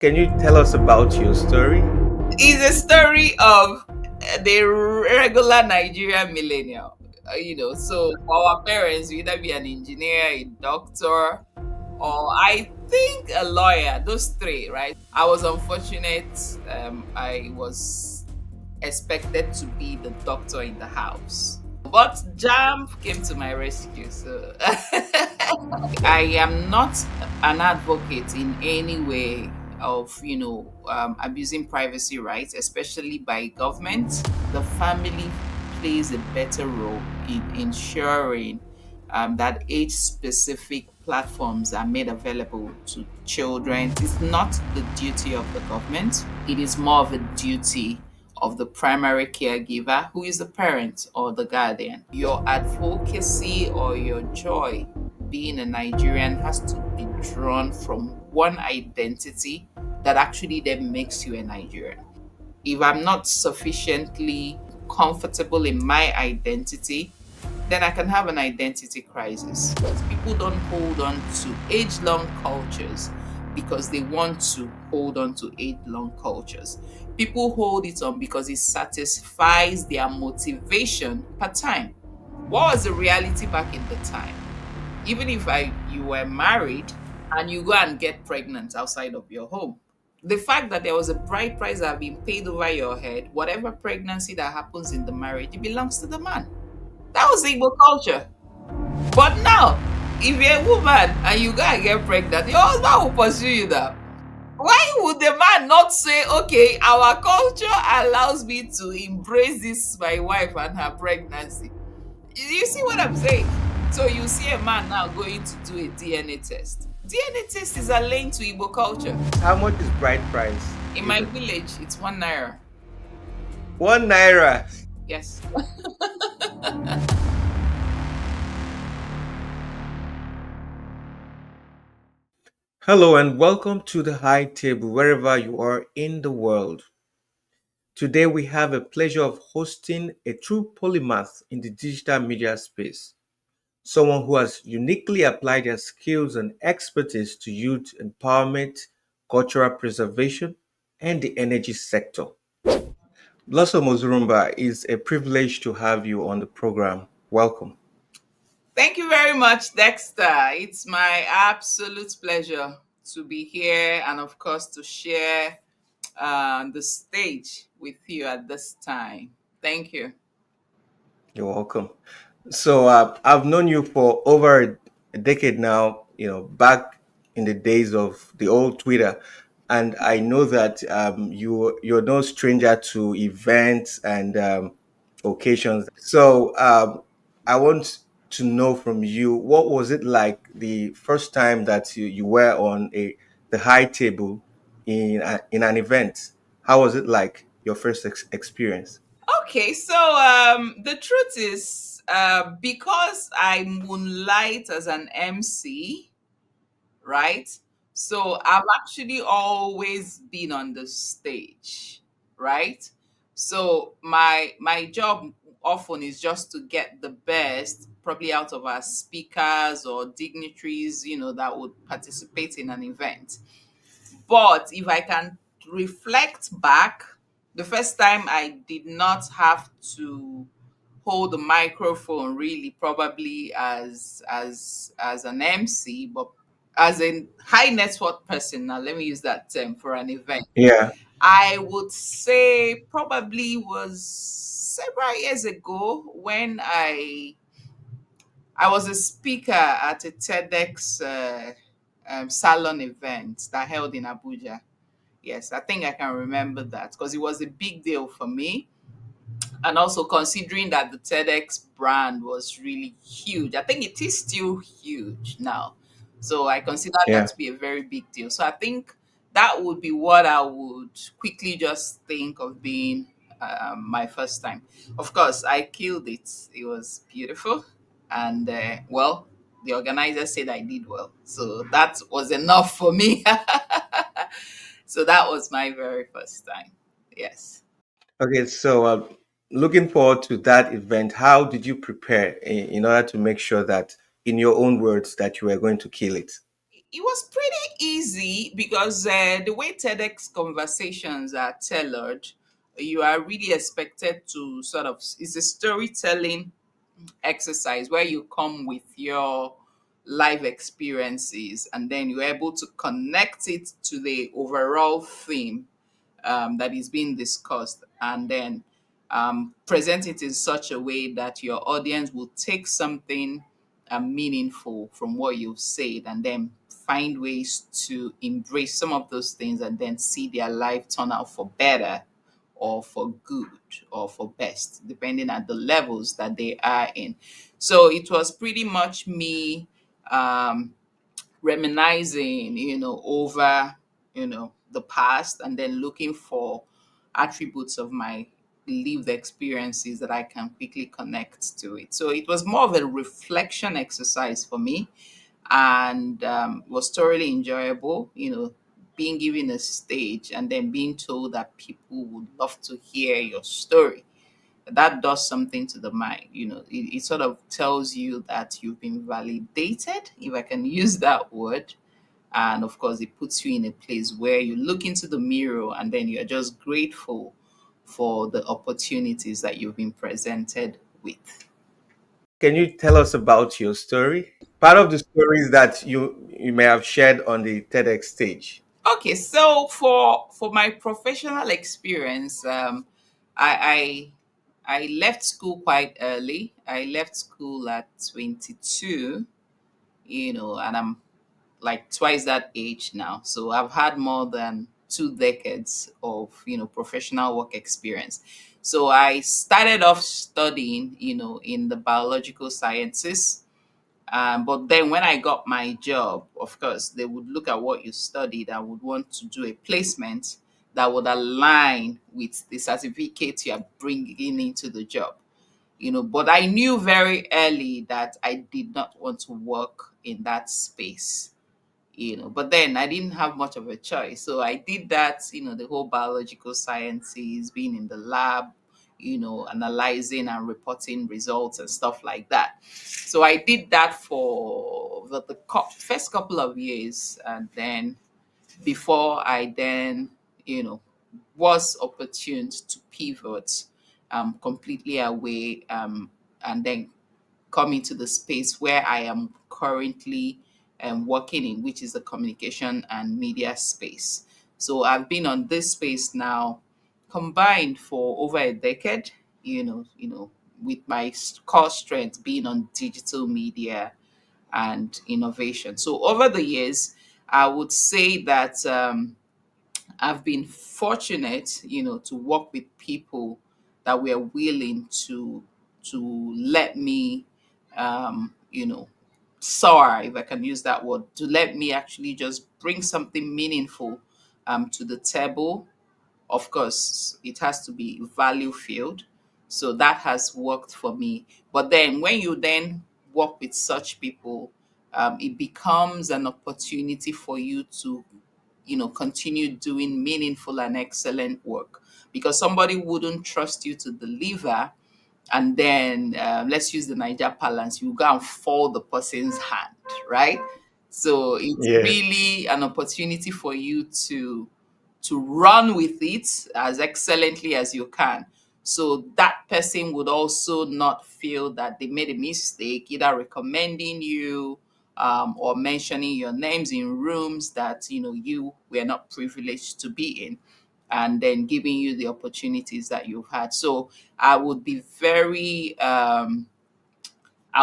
Can you tell us about your story? It's a story of the regular Nigerian millennial. So for our parents, you either be an engineer, a doctor, or I think a lawyer. Those three, right? I was unfortunate. I was expected to be the doctor in the house. But Jam came to my rescue. So I am not an advocate in any way of abusing privacy rights, especially by government. The family plays a better role in ensuring that age specific platforms are made available to children. It's not the duty of the government, it is more of a duty of the primary caregiver, who is the parent or the guardian. Your advocacy or your joy being a Nigerian has to be drawn from one identity that actually then makes you a Nigerian. If I'm not sufficiently comfortable in my identity, then I can have an identity crisis. People don't hold on to age long cultures because they want to hold on to age long cultures. People hold it on because it satisfies their motivation per time. What was the reality back in the time? Even if you were married and you go and get pregnant outside of your home, the fact that there was a bride price that had been paid over your head, whatever pregnancy that happens in the marriage, it belongs to the man. That was the Igbo culture. But now, if you're a woman and you go and get pregnant, your husband will pursue you now. Why would the man not say, okay, our culture allows me to embrace this, my wife and her pregnancy? You see what I'm saying? So you see a man now going to do a DNA test. DNA test is a link to Igbo culture. How much is bride price? In my Even village, it's 1 naira. ₦1. Yes. Hello and welcome to the High Table, wherever you are in the world. Today we have a pleasure of hosting a true polymath in the digital media space. Someone who has uniquely applied their skills and expertise to youth empowerment, cultural preservation, and the energy sector. Blossom Ozurumba, is a privilege to have you on the program. Welcome. Thank you very much, Dexter. It's my absolute pleasure to be here and, of course, to share the stage with you at this time. Thank you. You're welcome. So I've known you for over a decade now, back in the days of the old Twitter. And I know that you're no stranger to events and occasions. So I want to know from you, what was it like the first time that you were on the high table in an event? How was it like your first experience? Okay, so the truth is, because I moonlight as an MC, right? So I've actually always been on the stage, right? So my job often is just to get the best probably out of our speakers or dignitaries, that would participate in an event. But if I can reflect back, the first time I did not have to hold the microphone really probably as an MC, but as a high net worth person, now let me use that term, for an event. Yeah. I would say probably was several years ago when I was a speaker at a TEDx salon event that held in Abuja. Yes, I think I can remember that because it was a big deal for me. And also considering that the TEDx brand was really huge. I think it is still huge now. So I consider that Yeah. to be a very big deal. So I think that would be what I would quickly just think of being my first time. Of course, I killed it. It was beautiful. And well, the organizer said I did well. So that was enough for me. So that was my very first time. Yes. Okay, so looking forward to that event. How did you prepare in order to make sure that, in your own words, that you were going to kill it? It was pretty easy because the way TEDx conversations are tailored, you are really expected to sort of, it's a storytelling exercise where you come with your life experiences and then you're able to connect it to the overall theme that is being discussed, and then present it in such a way that your audience will take something meaningful from what you've said, and then find ways to embrace some of those things and then see their life turn out for better or for good or for best, depending on the levels that they are in. So it was pretty much me um, reminiscing, over, the past, and then looking for attributes of my lived experiences that I can quickly connect to it. So it was more of a reflection exercise for me, and was thoroughly enjoyable, being given a stage and then being told that people would love to hear your story. That does something to the mind. It sort of tells you that you've been validated, if I can use that word. And of course, it puts you in a place where you look into the mirror and then you're just grateful for the opportunities that you've been presented with. Can you tell us about your story? Part of the stories that you may have shared on the TEDx stage. Okay, so for my professional experience, I I left school quite early. I left school at 22, and I'm like twice that age now. So I've had more than 2 decades of, professional work experience. So I started off studying, in the biological sciences. But then when I got my job, of course, they would look at what you studied and would want to do a placement that would align with the certificate you are bringing into the job. But I knew very early that I did not want to work in that space. But then I didn't have much of a choice, so I did that, the whole biological sciences, being in the lab, analyzing and reporting results and stuff like that. So I did that for the first couple of years, and then before I then, you know was opportune to pivot completely away, and then come into the space where I am currently working in, which is the communication and media space. So I've been on this space now combined for over a decade, with my core strength being on digital media and innovation. So over the years, I would say that I've been fortunate, to work with people that were willing to let me, soar, if I can use that word, to let me actually just bring something meaningful to the table. Of course, it has to be value filled. So that has worked for me. But then when you then work with such people, it becomes an opportunity for you to, continue doing meaningful and excellent work, because somebody wouldn't trust you to deliver, and then let's use the Niger parlance, you go and fall the person's hand, right? So it's Yes. really an opportunity for you to run with it as excellently as you can. So that person would also not feel that they made a mistake, either recommending you or mentioning your names in rooms that you were not privileged to be in, and then giving you the opportunities that you've had. So I would be very I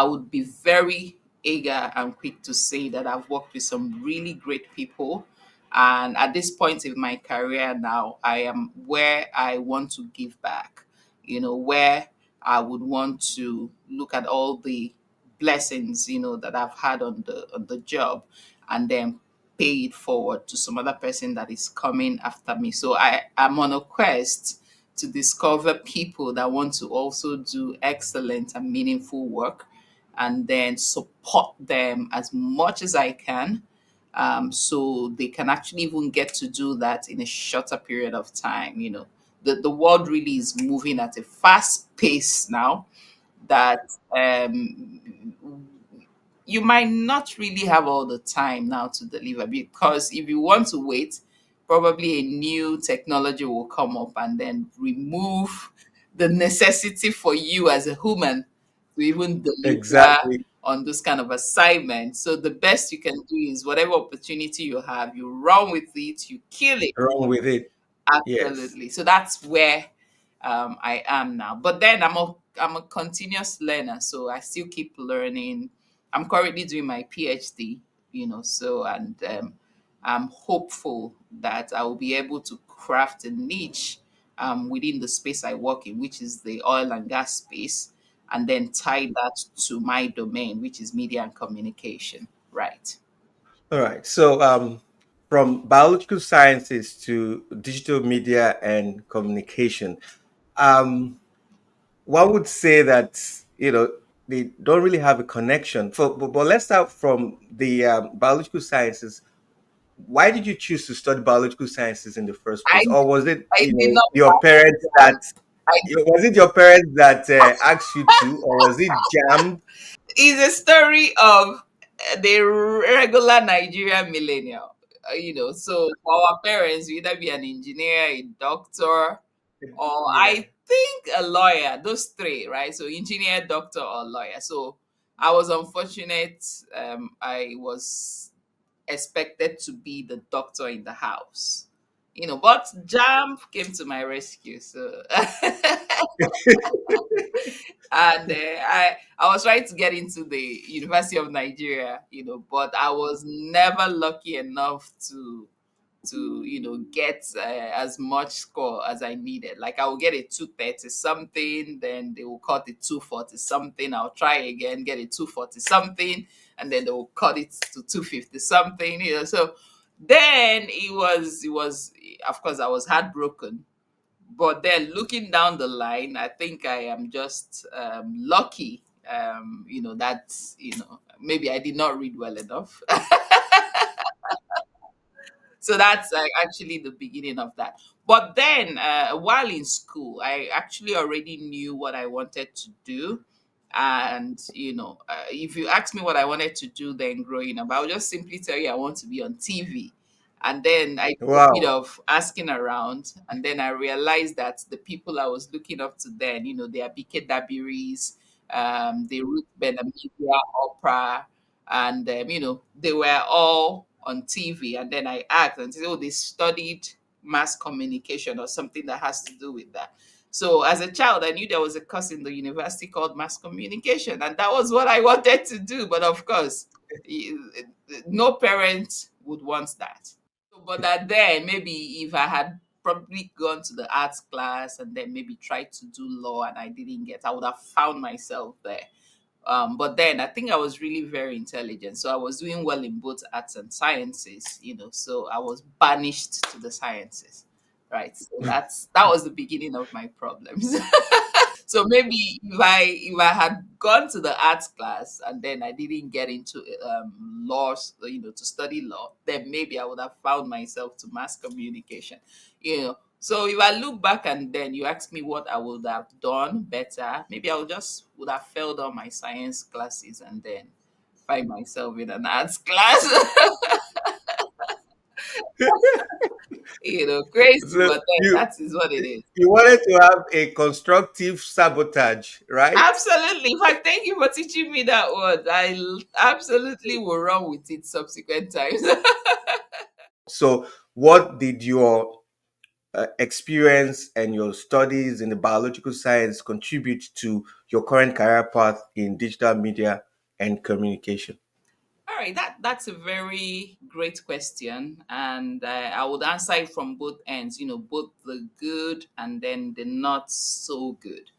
would be very eager and quick to say that I've worked with some really great people. And at this point in my career now, I am where I want to give back, where I would want to look at all the blessings, that I've had on the job, and then pay it forward to some other person that is coming after me. So I am on a quest to discover people that want to also do excellent and meaningful work, and then support them as much as I can, so they can actually even get to do that in a shorter period of time. The world really is moving at a fast pace now, that you might not really have all the time now to deliver, because if you want to wait, probably a new technology will come up and then remove the necessity for you as a human to even deliver Exactly. on this kind of assignment. So the best you can do is whatever opportunity you have, you run with it, you kill it. Wrong with it. Yes. Absolutely. So that's where I am now. But then I'm a continuous learner, so I still keep learning. I'm currently doing my PhD, so, and I'm hopeful that I will be able to craft a niche within the space I work in, which is the oil and gas space, and then tie that to my domain, which is media and communication. Right. All right. So, from biological sciences to digital media and communication, um, one would say that they don't really have a connection. But let's start from the biological sciences. Why did you choose to study biological sciences in the first I place, or was it I did not your parents plan. that I was it your parents that asked you to, or was it jammed? Is a story of the regular Nigerian millennial. So for our parents, you either be an engineer, a doctor, or Yeah. I think a lawyer. Those three, right? So engineer, doctor, or lawyer. So I was unfortunate. I was expected to be the doctor in the house. But Jam came to my rescue. So and I was trying to get into the University of Nigeria, but I was never lucky enough to get as much score as I needed. Like I will get a 230 something, then they will cut it 240 something. I'll try again, get a 240 something, and then they will cut it to 250 something. So then it was of course I was heartbroken, but then looking down the line, I think I am just lucky. That maybe I did not read well enough. So that's actually the beginning of that. But then, while in school, I actually already knew what I wanted to do. And, if you ask me what I wanted to do then growing up, I'll just simply tell you I want to be on TV. And then I did a bit Wow. of asking around, and then I realized that the people I was looking up to then, they are BK Dabiris, the Ruth Benamedia Opera, and they were all on TV. And then I asked and said, "Oh, they studied mass communication or something that has to do with that." So as a child, I knew there was a course in the university called mass communication, and that was what I wanted to do. But of course, no parent would want that. So, but that then maybe if I had probably gone to the arts class and then maybe tried to do law and I didn't get, I would have found myself there. But then I think I was really very intelligent. So I was doing well in both arts and sciences, so I was banished to the sciences. Right. So that was the beginning of my problems. So maybe if I had gone to the arts class and then I didn't get into law, to study law, then maybe I would have found myself to mass communication. So if I look back and then you ask me what I would have done better, maybe would have failed all my science classes and then find myself in an arts class. Crazy, So but then you that is what it is. you wanted to have a constructive sabotage, right? Absolutely. In fact, thank you for teaching me that word. Absolutely will run with it subsequent times. So, what did your experience and your studies in the biological science contribute to your current career path in digital media and communication? All right, that's a very great question, and I would answer it from both ends. Both the good and then the not so good.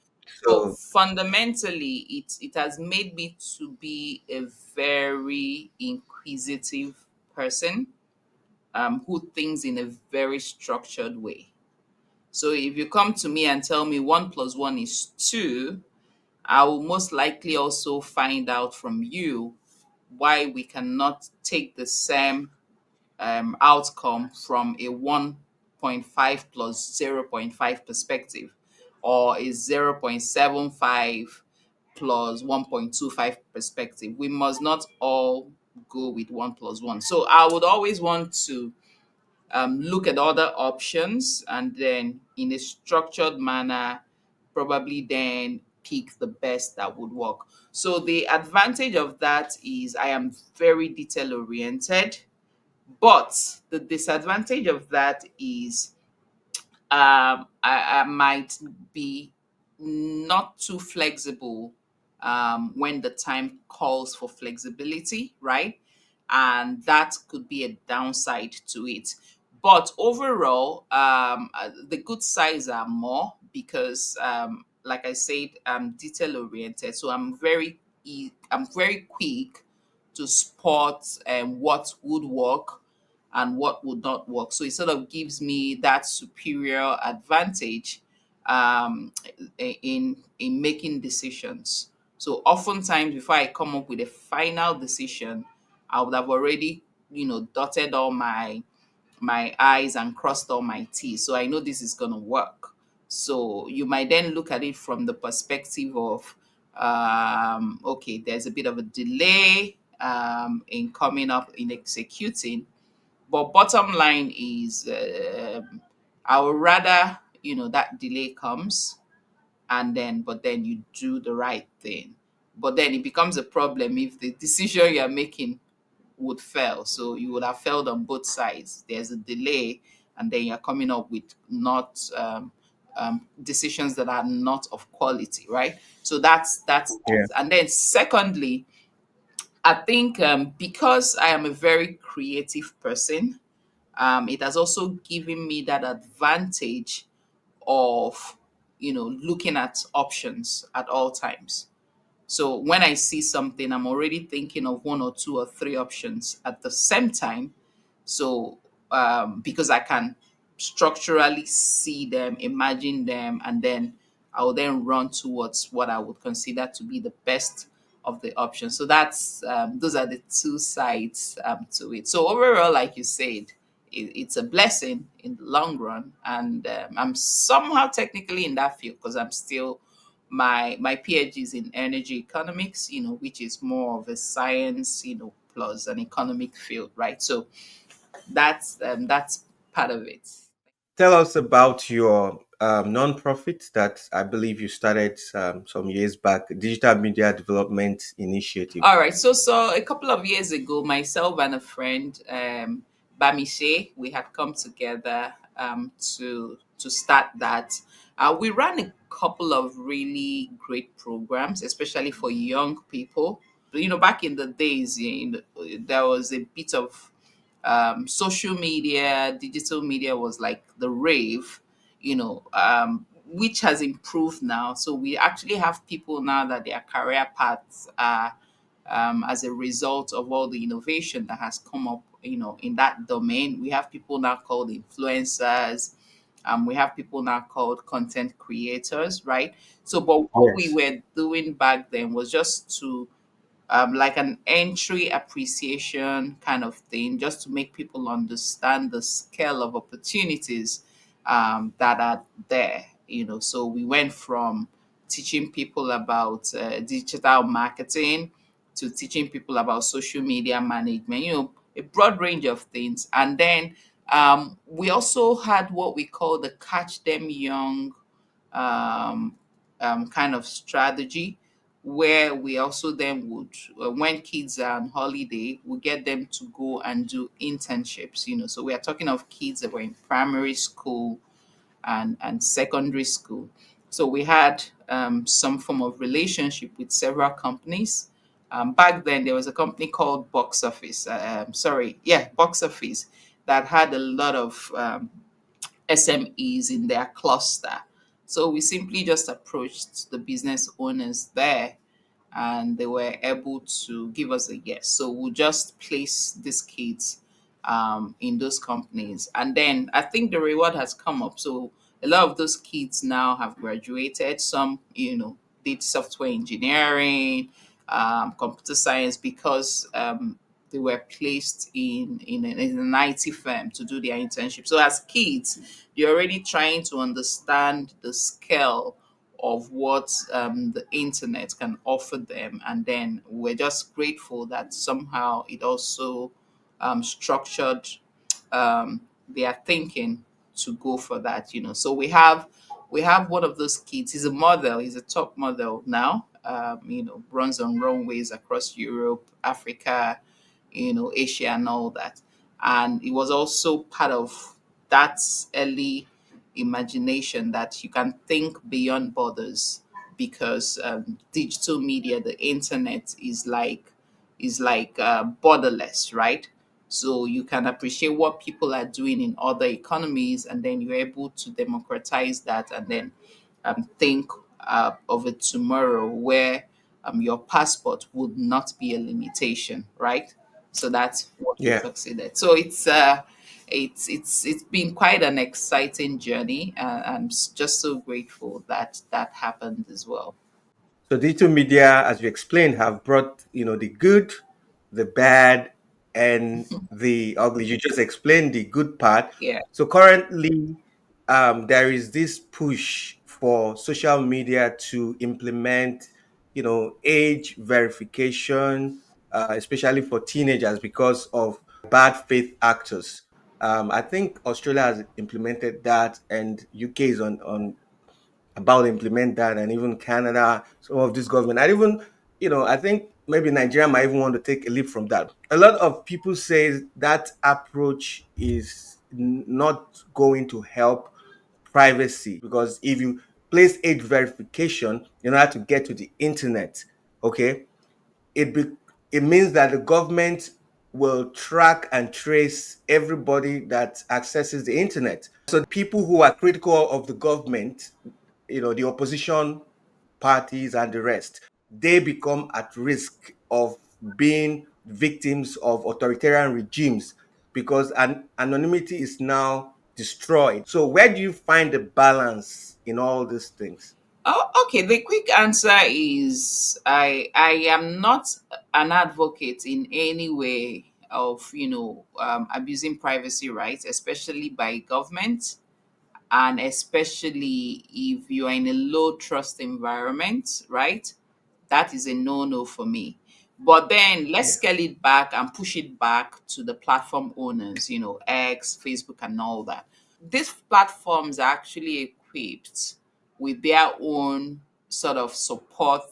So So, fundamentally, it has made me to be a very inquisitive person, who thinks in a very structured way. So if you come to me and tell me one plus one is two, I will most likely also find out from you why we cannot take the same outcome from a 1.5 plus zero point 0.5 perspective, or a 0.75 plus 1.25 perspective. We must not all go with 1 plus 1. So I would always want to look at other options and then in a structured manner, probably then pick the best that would work. So the advantage of that is I am very detail oriented, but the disadvantage of that is I might be not too flexible when the time calls for flexibility, right? And that could be a downside to it. But overall, the good sides are more because, like I said, I'm detail oriented, so I'm very quick to spot what would work and what would not work. So it sort of gives me that superior advantage in making decisions. So oftentimes, before I come up with a final decision, I would have already, dotted all my I's and crossed all my T's. So I know this is going to work. So you might then look at it from the perspective of, okay, there's a bit of a delay in coming up in executing, but bottom line is, I would rather, that delay comes and but then you do the right thing. But then it becomes a problem if the decision you're making would fail. So you would have failed on both sides. There's a delay, and then you're coming up with not decisions that are not of quality, right? So that's that. Yeah. And then secondly, I think because I am a very creative person, it has also given me that advantage of looking at options at all times. So when I see something, I'm already thinking of one or two or three options at the same time. So because I can structurally see them, imagine them, and then I will then run towards what I would consider to be the best of the options. So that's those are the two sides to it. So overall, like you said, it's a blessing in the long run, and I'm somehow technically in that field because I'm still my PhD is in energy economics, which is more of a science, plus an economic field, right? So that's part of it. Tell us about your non-profit that I believe you started some years back, Digital Media Development Initiative. All right. So a couple of years ago, myself and a friend, Bamise, we had come together to start that. We ran a couple of really great programs, especially for young people. Back in the days, there was a bit of social media, digital media was like the rave, which has improved now. So we actually have people now that their career paths are as a result of all the innovation that has come up, in that domain. We have people now called influencers. We have people now called content creators, right? So, but what we Yes. were doing back then was just to like an entry appreciation kind of thing, just to make people understand the scale of opportunities that are there. So we went from teaching people about digital marketing to teaching people about social media management, a broad range of things. And then we also had what we call the Catch Them Young um, kind of strategy, where we also then would, when kids are on holiday, we get them to go and do internships. So we are talking of kids that were in primary school and secondary school. So we had some form of relationship with several companies. Back then, there was a company called Box Office. Box Office, that had a lot of SMEs in their cluster. So we simply just approached the business owners there, and they were able to give us a yes. So we'll just place these kids in those companies. And then I think the reward has come up. So a lot of those kids now have graduated. Some, did software engineering, computer science, because they were placed in an IT firm to do their internship. So as kids, you're already trying to understand the scale of what the internet can offer them. And then we're just grateful that somehow it also structured their thinking to go for that. So we have one of those kids. He's a model. He's a top model now. Runs on runways across Europe, Africa, Asia, and all that. And it was also part of that early imagination that you can think beyond borders, because digital media, the internet, is like borderless, right? So you can appreciate what people are doing in other economies, and then you're able to democratize that, and then think of a tomorrow where your passport would not be a limitation, right? So that's what we Yeah. succeeded. So it's been quite an exciting journey. Just so grateful that that happened as well. So digital media, as you explained, have brought, the good, the bad, and the ugly. You just explained the good part. Yeah. So currently, there is this push for social media to implement, age verification, especially for teenagers because of bad faith actors. I think Australia has implemented that, and UK is on about to implement that, and even Canada, some of this government, and even, I think maybe Nigeria might even want to take a leap from that. A lot of people say that approach is not going to help privacy, because if you place age verification in order to get to the internet, okay, it be, it means that the government will track and trace everybody that accesses the internet. So people who are critical of the government, the opposition parties and the rest, they become at risk of being victims of authoritarian regimes, because anonymity is now destroyed. So where do you find the balance in all these things? Oh, okay. The quick answer is I am not an advocate in any way of abusing privacy rights, especially by government, and especially if you are in a low trust environment, right? That is a no for me. But then let's Yeah. scale it back and push it back to the platform owners, X, Facebook, and all that. These platforms are actually equipped with their own sort of support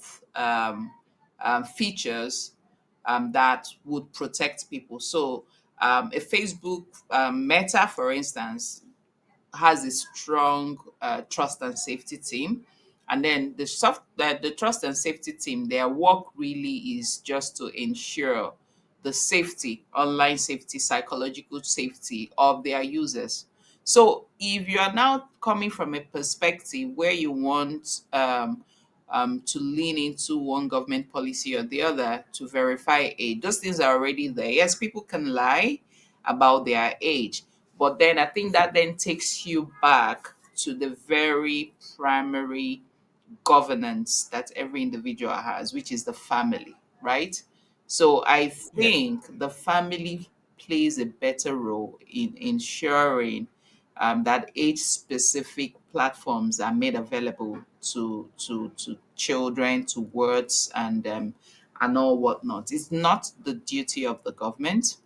features that would protect people. So, a Facebook Meta, for instance, has a strong trust and safety team. And then the trust and safety team, their work really is just to ensure the safety, online safety, psychological safety of their users. So if you are now coming from a perspective where you want to lean into one government policy or the other to verify age, those things are already there. Yes, people can lie about their age, but then I think that then takes you back to the very primary governance that every individual has, which is the family, right? So I Yeah. think the family plays a better role in ensuring that age-specific platforms are made available to children, to words, and all whatnot. It's not the duty of the government.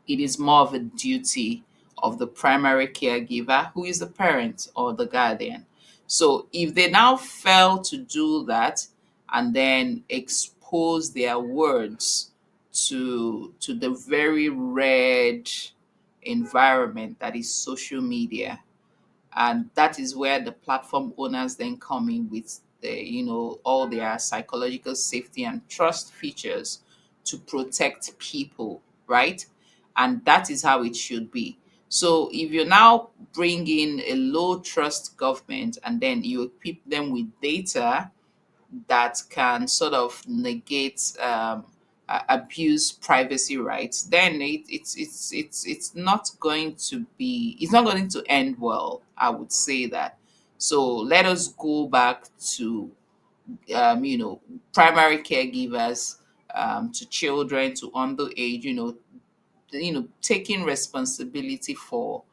It is more of a duty of the primary caregiver, who is the parent or the guardian. So if they now fail to do that and then expose their words to the very red environment that is social media, and that is where the platform owners then come in with all their psychological safety and trust features to protect people, right? And that is how it should be. So if you now bring in a low trust government and then you equip them with data that can sort of negate abuse privacy rights, then it's not going to be, it's not going to end well, I would say that. So let us go back to um, you know primary caregivers, to children, to underage, taking responsibility for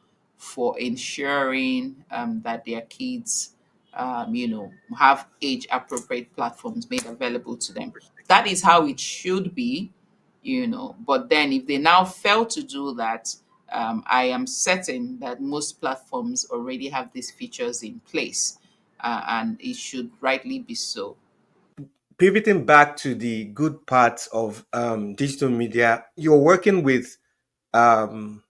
ensuring that their kids have age appropriate platforms made available to them. That is how it should be, But then if they now fail to do that, I am certain that most platforms already have these features in place, and it should rightly be so. Pivoting back to the good parts of digital media, you're working um,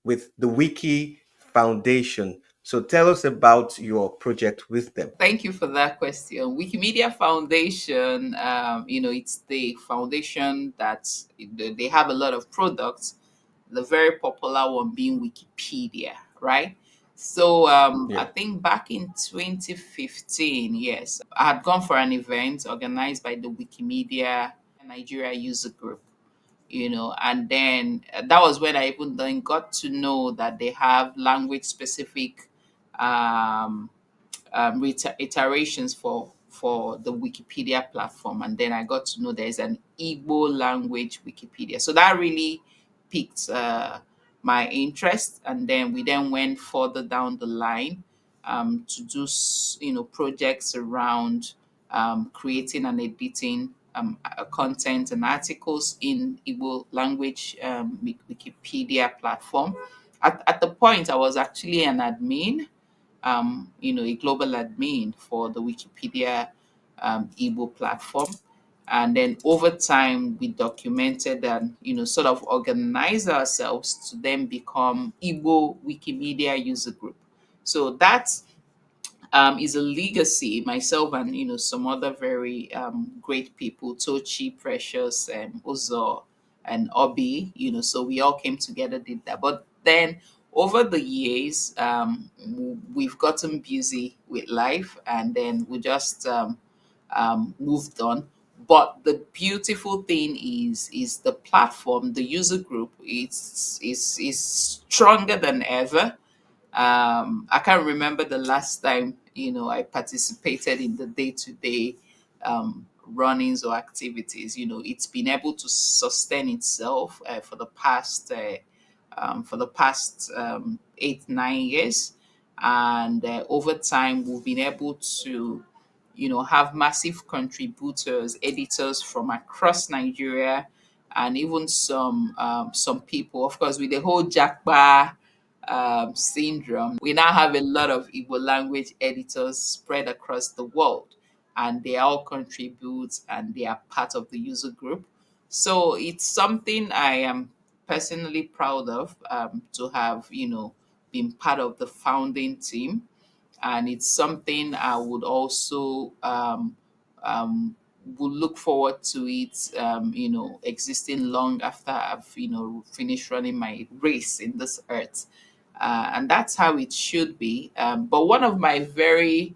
with the Wiki Foundation. So tell us about your project with them. Thank you for that question. Wikimedia Foundation, it's the foundation that they have a lot of products. The very popular one being Wikipedia, right? So I Yeah. think back in 2015, yes, I had gone for an event organized by the Wikimedia Nigeria user group, and then that was when I even then got to know that they have language specific um, iterations for the Wikipedia platform, and then I got to know there's an Igbo language Wikipedia. So that really piqued my interest, and then we then went further down the line to do projects around creating and editing content and articles in Igbo language Wikipedia platform. At the point, I was actually an admin, a global admin for the Wikipedia Igbo platform. And then over time, we documented and, sort of organized ourselves to then become Igbo Wikimedia user group. So that's is a legacy. Myself and some other very great people, Tochi, Precious, and Uzo, and Obi. So we all came together, did that. But then over the years, we've gotten busy with life, and then we just moved on. But the beautiful thing is the platform, the user group. Is stronger than ever. I can't remember the last time I participated in the day-to-day runnings or activities. It's been able to sustain itself for the past 8 9 years, and over time we've been able to have massive contributors, editors from across Nigeria, and even some people, of course, with the whole Jackpa syndrome. We now have a lot of Igbo language editors spread across the world, and they all contribute and they are part of the user group. So it's something I am personally proud of, to have, been part of the founding team, and it's something I would also would look forward to it, existing long after I've finished running my race in this earth, and that's how it should be. But one of my very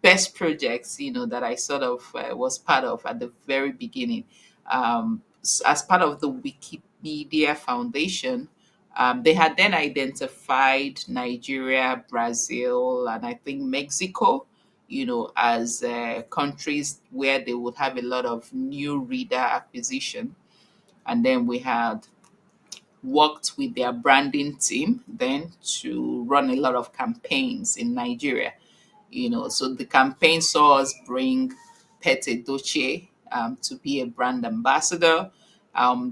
best projects, that I sort of was part of at the very beginning, as part of the Wikimedia Foundation. They had then identified Nigeria, Brazil, and I think Mexico, as countries where they would have a lot of new reader acquisition. And then we had worked with their branding team then to run a lot of campaigns in Nigeria. So the campaign saw us bring Pete Doche to be a brand ambassador.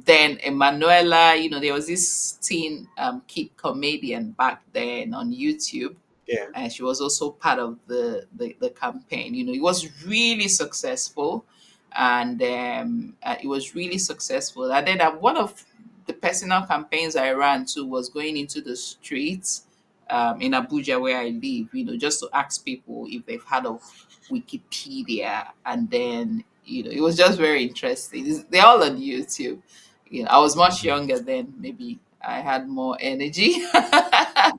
Then Emanuela, there was this teen kid comedian back then on YouTube, Yeah. and she was also part of the campaign. It was really successful, and it was really successful. And then one of the personal campaigns I ran too was going into the streets in Abuja where I live, just to ask people if they've heard of Wikipedia, and then it was just very interesting. They're all on YouTube. I was much Mhm. younger then. Maybe I had more energy to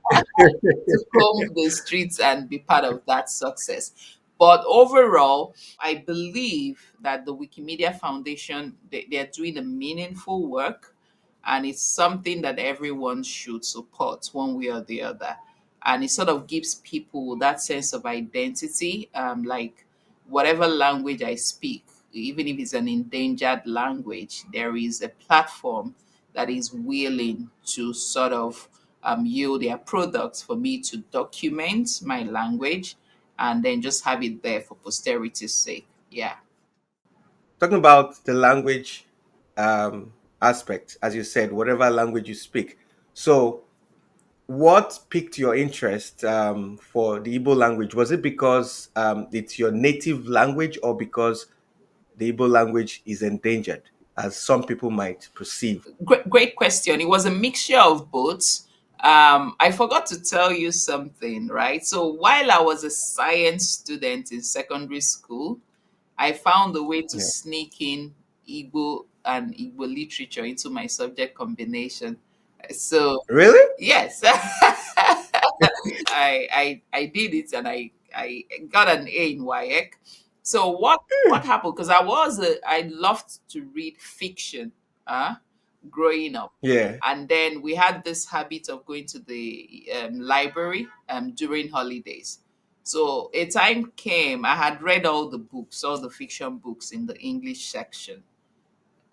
comb the streets and be part of that success. But overall, I believe that the Wikimedia Foundation, they're doing a meaningful work, and it's something that everyone should support one way or the other. And it sort of gives people that sense of identity, like whatever language I speak, even if it's an endangered language, there is a platform that is willing to sort of yield their products for me to document my language and then just have it there for posterity's sake. Yeah. Talking about the language aspect, as you said, whatever language you speak. So, what piqued your interest for the Igbo language? Was it because it's your native language, or because the Igbo language is endangered, as some people might perceive? Great question. It was a mixture of both. I forgot to tell you something, right? So while I was a science student in secondary school, I found a way to Yeah. sneak in Igbo and Igbo literature into my subject combination. So Really? yes, I did it, and I got an A in WAEC. So what happened? Because I loved to read fiction, uh, growing up, Yeah. and then we had this habit of going to the library during holidays. So a time came, I had read all the books, all the fiction books in the English section.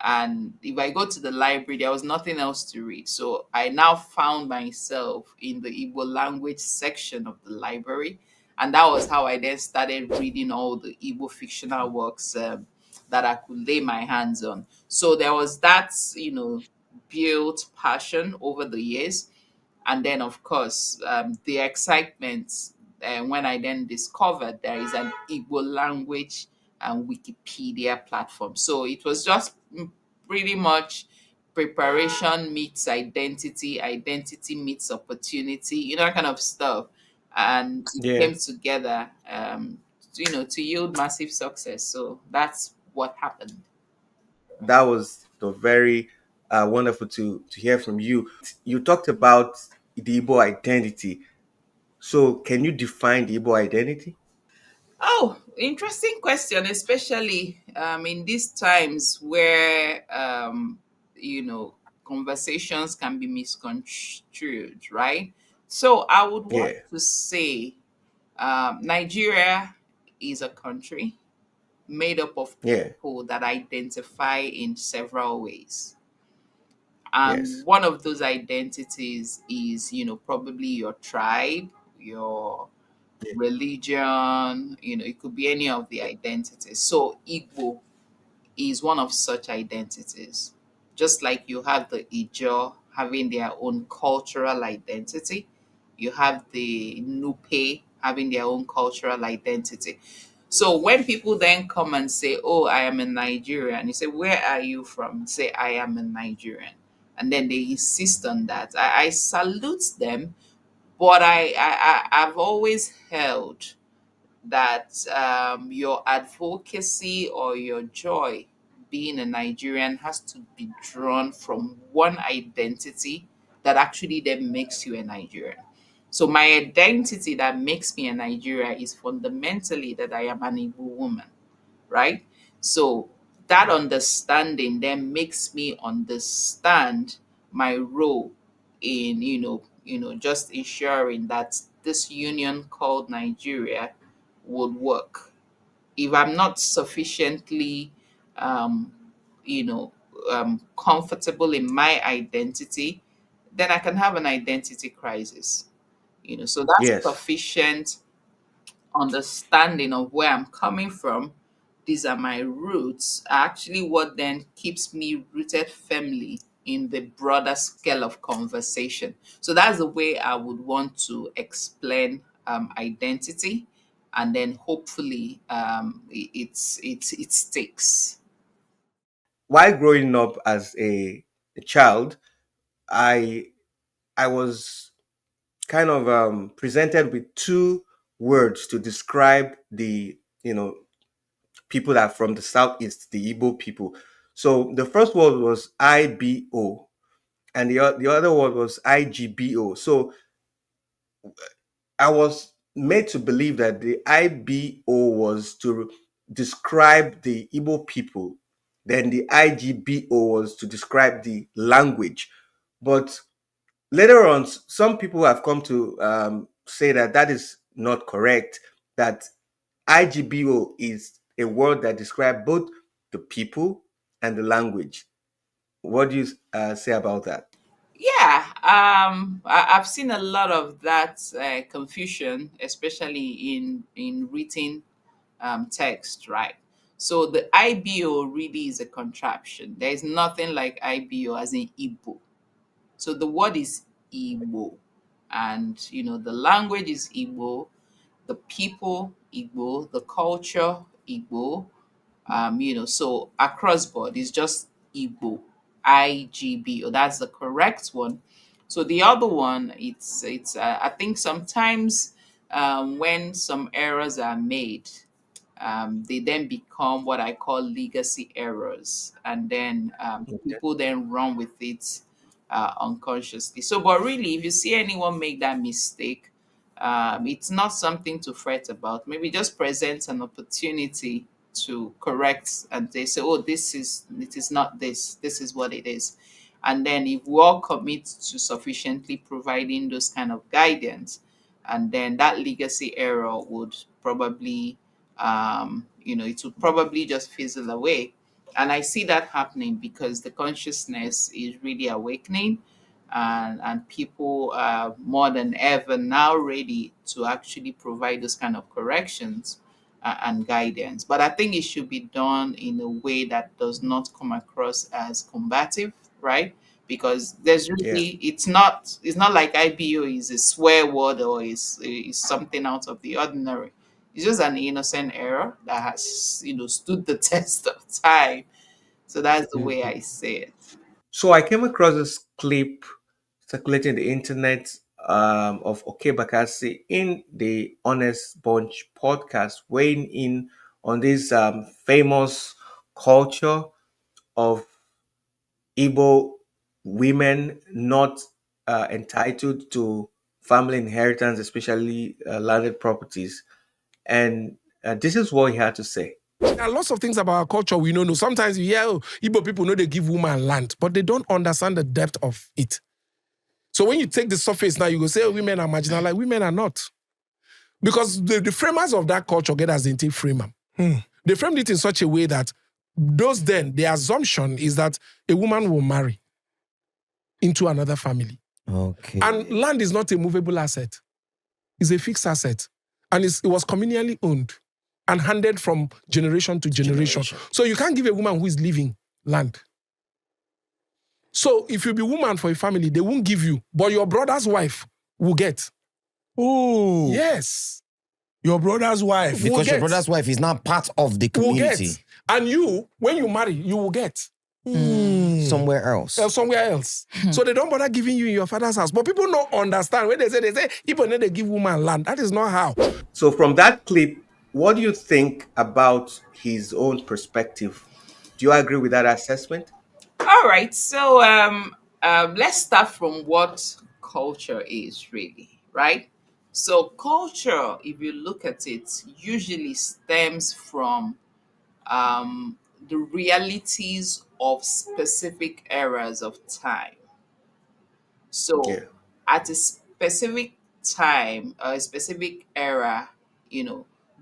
And if I go to the library, there was nothing else to read. So I now found myself in the Igbo language section of the library. And that was how I then started reading all the Igbo fictional works that I could lay my hands on. So there was that, built passion over the years. And then, of course, the excitement when I then discovered there is an Igbo language and Wikipedia platform. So it was just pretty much preparation meets identity, identity meets opportunity, that kind of stuff. And it Yeah. came together, to yield massive success. So that's what happened. That was the very wonderful to hear from you. You talked about the Igbo identity. So, can you define the Igbo identity? Oh, interesting question, especially in these times where conversations can be misconstrued, right? So I would want Yeah. to say Nigeria is a country made up of Yeah. people that identify in several ways. And Yes. one of those identities is, probably your tribe, your Yeah. religion, it could be any of the identities. So Igbo is one of such identities. Just like you have the Ijo having their own cultural identity, you have the Nupe having their own cultural identity. So when people then come and say, "Oh, I am a Nigerian," you say, "Where are you from?" Say, "I am a Nigerian," and then they insist on that. I salute them, but I've always held that your advocacy or your joy being a Nigerian has to be drawn from one identity that actually then makes you a Nigerian. So my identity that makes me a Nigerian is fundamentally that I am an Igbo woman, right? So that understanding then makes me understand my role in just ensuring that this union called Nigeria would work. If I'm not sufficiently um you know comfortable in my identity, then I can have an identity crisis. So that's Yes. sufficient understanding of where I'm coming from, these are my roots, are actually what then keeps me rooted firmly in the broader scale of conversation. So that's the way I would want to explain identity, and then hopefully it sticks. While growing up as a child, I I was kind of presented with two words to describe the people that are from the southeast, the Igbo people. So the first word was IBO, and the other word was IGBO. So I was made to believe that the IBO was to describe the Igbo people, then the IGBO was to describe the language. But later on, some people have come to say that that is not correct, that IGBO is a word that describes both the people and the language. What do you say about that? Yeah, I've seen a lot of that confusion, especially in written text, right? So the IBO really is a contraption. There is nothing like IBO as in Igbo. So the word is Igbo, and the language is Igbo, the people Igbo, the culture Igbo, so across board is just Igbo, IGB, or that's the correct one. So the other one, it's I think sometimes when some errors are made, they then become what I call legacy errors, and then Okay. people then run with it unconsciously. So, but really, if you see anyone make that mistake, it's not something to fret about. Maybe just present an opportunity to correct, and they say, "Oh, it is not this. This is what it is." And then, if we all commit to sufficiently providing those kind of guidance, and then that legacy error would probably it would probably just fizzle away. And I see that happening because the consciousness is really awakening, and people are more than ever now ready to actually provide those kind of corrections and guidance. But I think it should be done in a way that does not come across as combative, right? Because there's Yeah. really it's not like IBO is a swear word or is something out of the ordinary. It's just an innocent error that has stood the test of time. So that's the way Mhm. I say it. So I came across this clip circulating the internet of Oke Bakassi in the Honest Bunch podcast, weighing in on this famous culture of Igbo women not entitled to family inheritance, especially landed properties. And this is what he had to say. There are lots of things about our culture we don't know. Sometimes you hear, oh, Igbo people know they give woman land, but they don't understand the depth of it. So when you take the surface now, you go say, oh, women are marginalized. Women are not. Because the framers of that culture get as they take frame them. They framed it in such a way that the assumption is that a woman will marry into another family. Okay. And land is not a movable asset. It's a fixed asset. And it was communally owned and handed from generation to generation. So you can't give a woman who is living land. So if you be woman for a family, they won't give you, but your brother's wife will get. Oh, Yes. your brother's wife. Will Because your get. brother's wife is now part of the Will community. get. And you, when you marry, you will get. Somewhere else. Somewhere else. So they don't bother giving you in your father's house. But people don't understand. When they say, people need to give woman land. That is not how. So, from that clip, what do you think about his own perspective? Do you agree with that assessment? All right. So let's start from what culture is really, right? So culture, if you look at it, usually stems from the realities of specific eras of time. So Yeah. at a specific time, a specific era,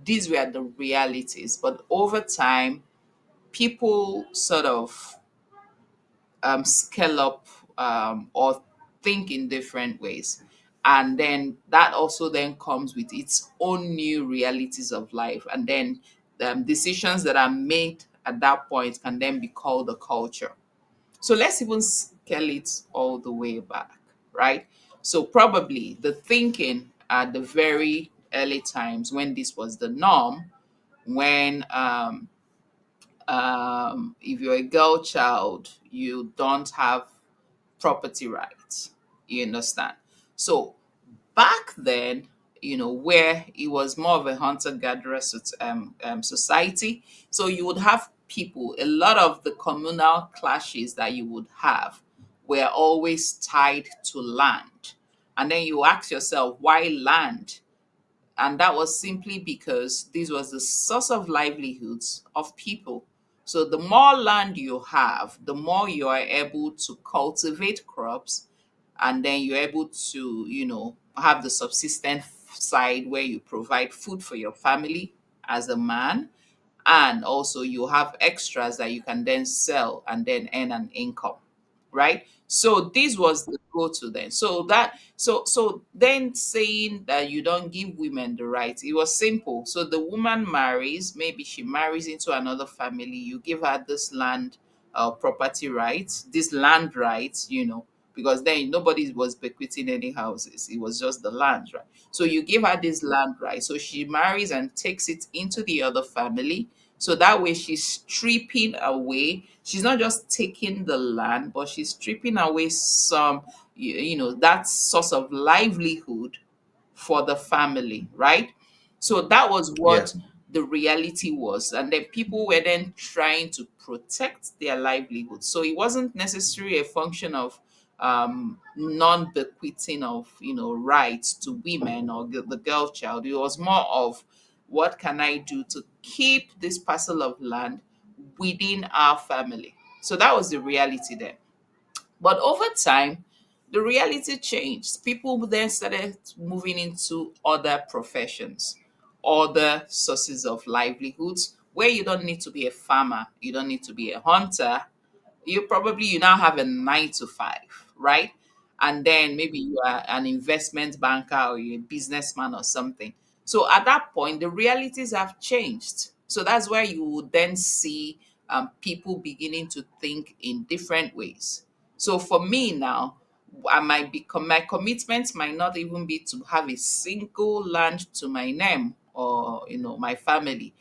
these were the realities. But over time, people sort of scale up or think in different ways. And then that also then comes with its own new realities of life. And then decisions that are made at that point can then be called a culture. So let's even scale it all the way back, right? So probably the thinking at the very early times when this was the norm, when if you're a girl child, you don't have property rights. You understand? So back then, where it was more of a hunter-gatherer society, so you would have people, a lot of the communal clashes that you would have were always tied to land. And then you ask yourself, why land? And that was simply because this was the source of livelihoods of people. So the more land you have, the more you are able to cultivate crops, and then you're able to, have the subsistent side where you provide food for your family as a man, and also you have extras that you can then sell and then earn an income, right? So this was the go-to then. So then saying that you don't give women the right, it was simple. So the woman marries, maybe she marries into another family, you give her this land property rights, this land rights, because then nobody was bequeathing any houses. It was just the land, right? So you give her this land right. So she marries and takes it into the other family. So that way she's stripping away. She's not just taking the land, but she's stripping away some, that source of livelihood for the family, right? So that was Yeah. what the reality was. And then people were then trying to protect their livelihood. So it wasn't necessarily a function of non-bequeathing of, rights to women or the girl child. It was more of, what can I do to keep this parcel of land within our family? So that was the reality then. But over time, the reality changed. People then started moving into other professions, other sources of livelihoods, where you don't need to be a farmer, you don't need to be a hunter, you now have a 9 to 5, right? And then maybe you are an investment banker or you're a businessman or something. So at that point, the realities have changed. So that's where you would then see people beginning to think in different ways. So for me now, my commitment might not even be to have a single land to my name or my family,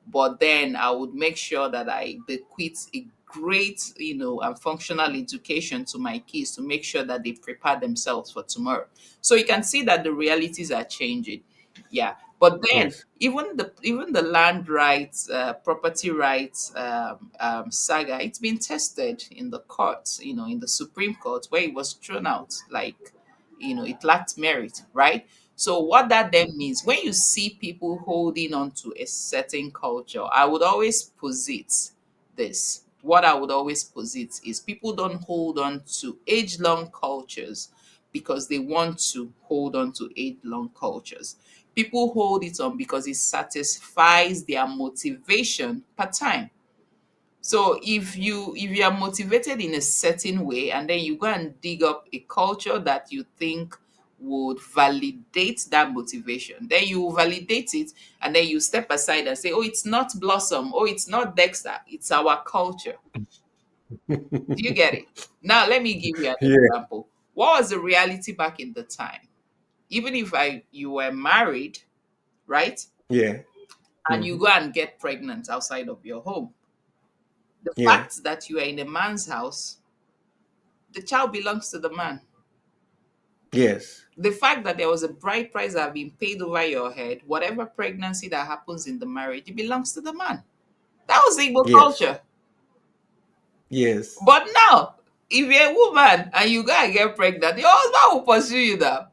but then I would make sure that I bequeath a great, and functional education to my kids to make sure that they prepare themselves for tomorrow. So you can see that the realities are changing. Yeah. But then Yes. even the land rights, property rights saga, it's been tested in the courts, in the Supreme Court, where it was thrown out like, it lacked merit, right? So what that then means, when you see people holding on to a certain culture, I would always posit this. What I would always posit is, people don't hold on to age-long cultures because they want to hold on to age-long cultures. People hold it on because it satisfies their motivation per time. So if you are motivated in a certain way, and then you go and dig up a culture that you think would validate that motivation, then you validate it, and then you step aside and say, oh, it's not Blossom, oh, it's not Dexter, it's our culture. Do you get it? Now let me give you an Yeah. example. What was the reality back in the time? Even if you were married, right, Yeah. and you Hmm. go and get pregnant outside of your home, the Yeah. fact that you are in a man's house, the child belongs to the man. Yes. The fact that there was a bride price that had been paid over your head, whatever pregnancy that happens in the marriage, it belongs to the man. That was the Igbo Yes. culture. Yes. But now, if you're a woman and you go and get pregnant, your husband will pursue you now.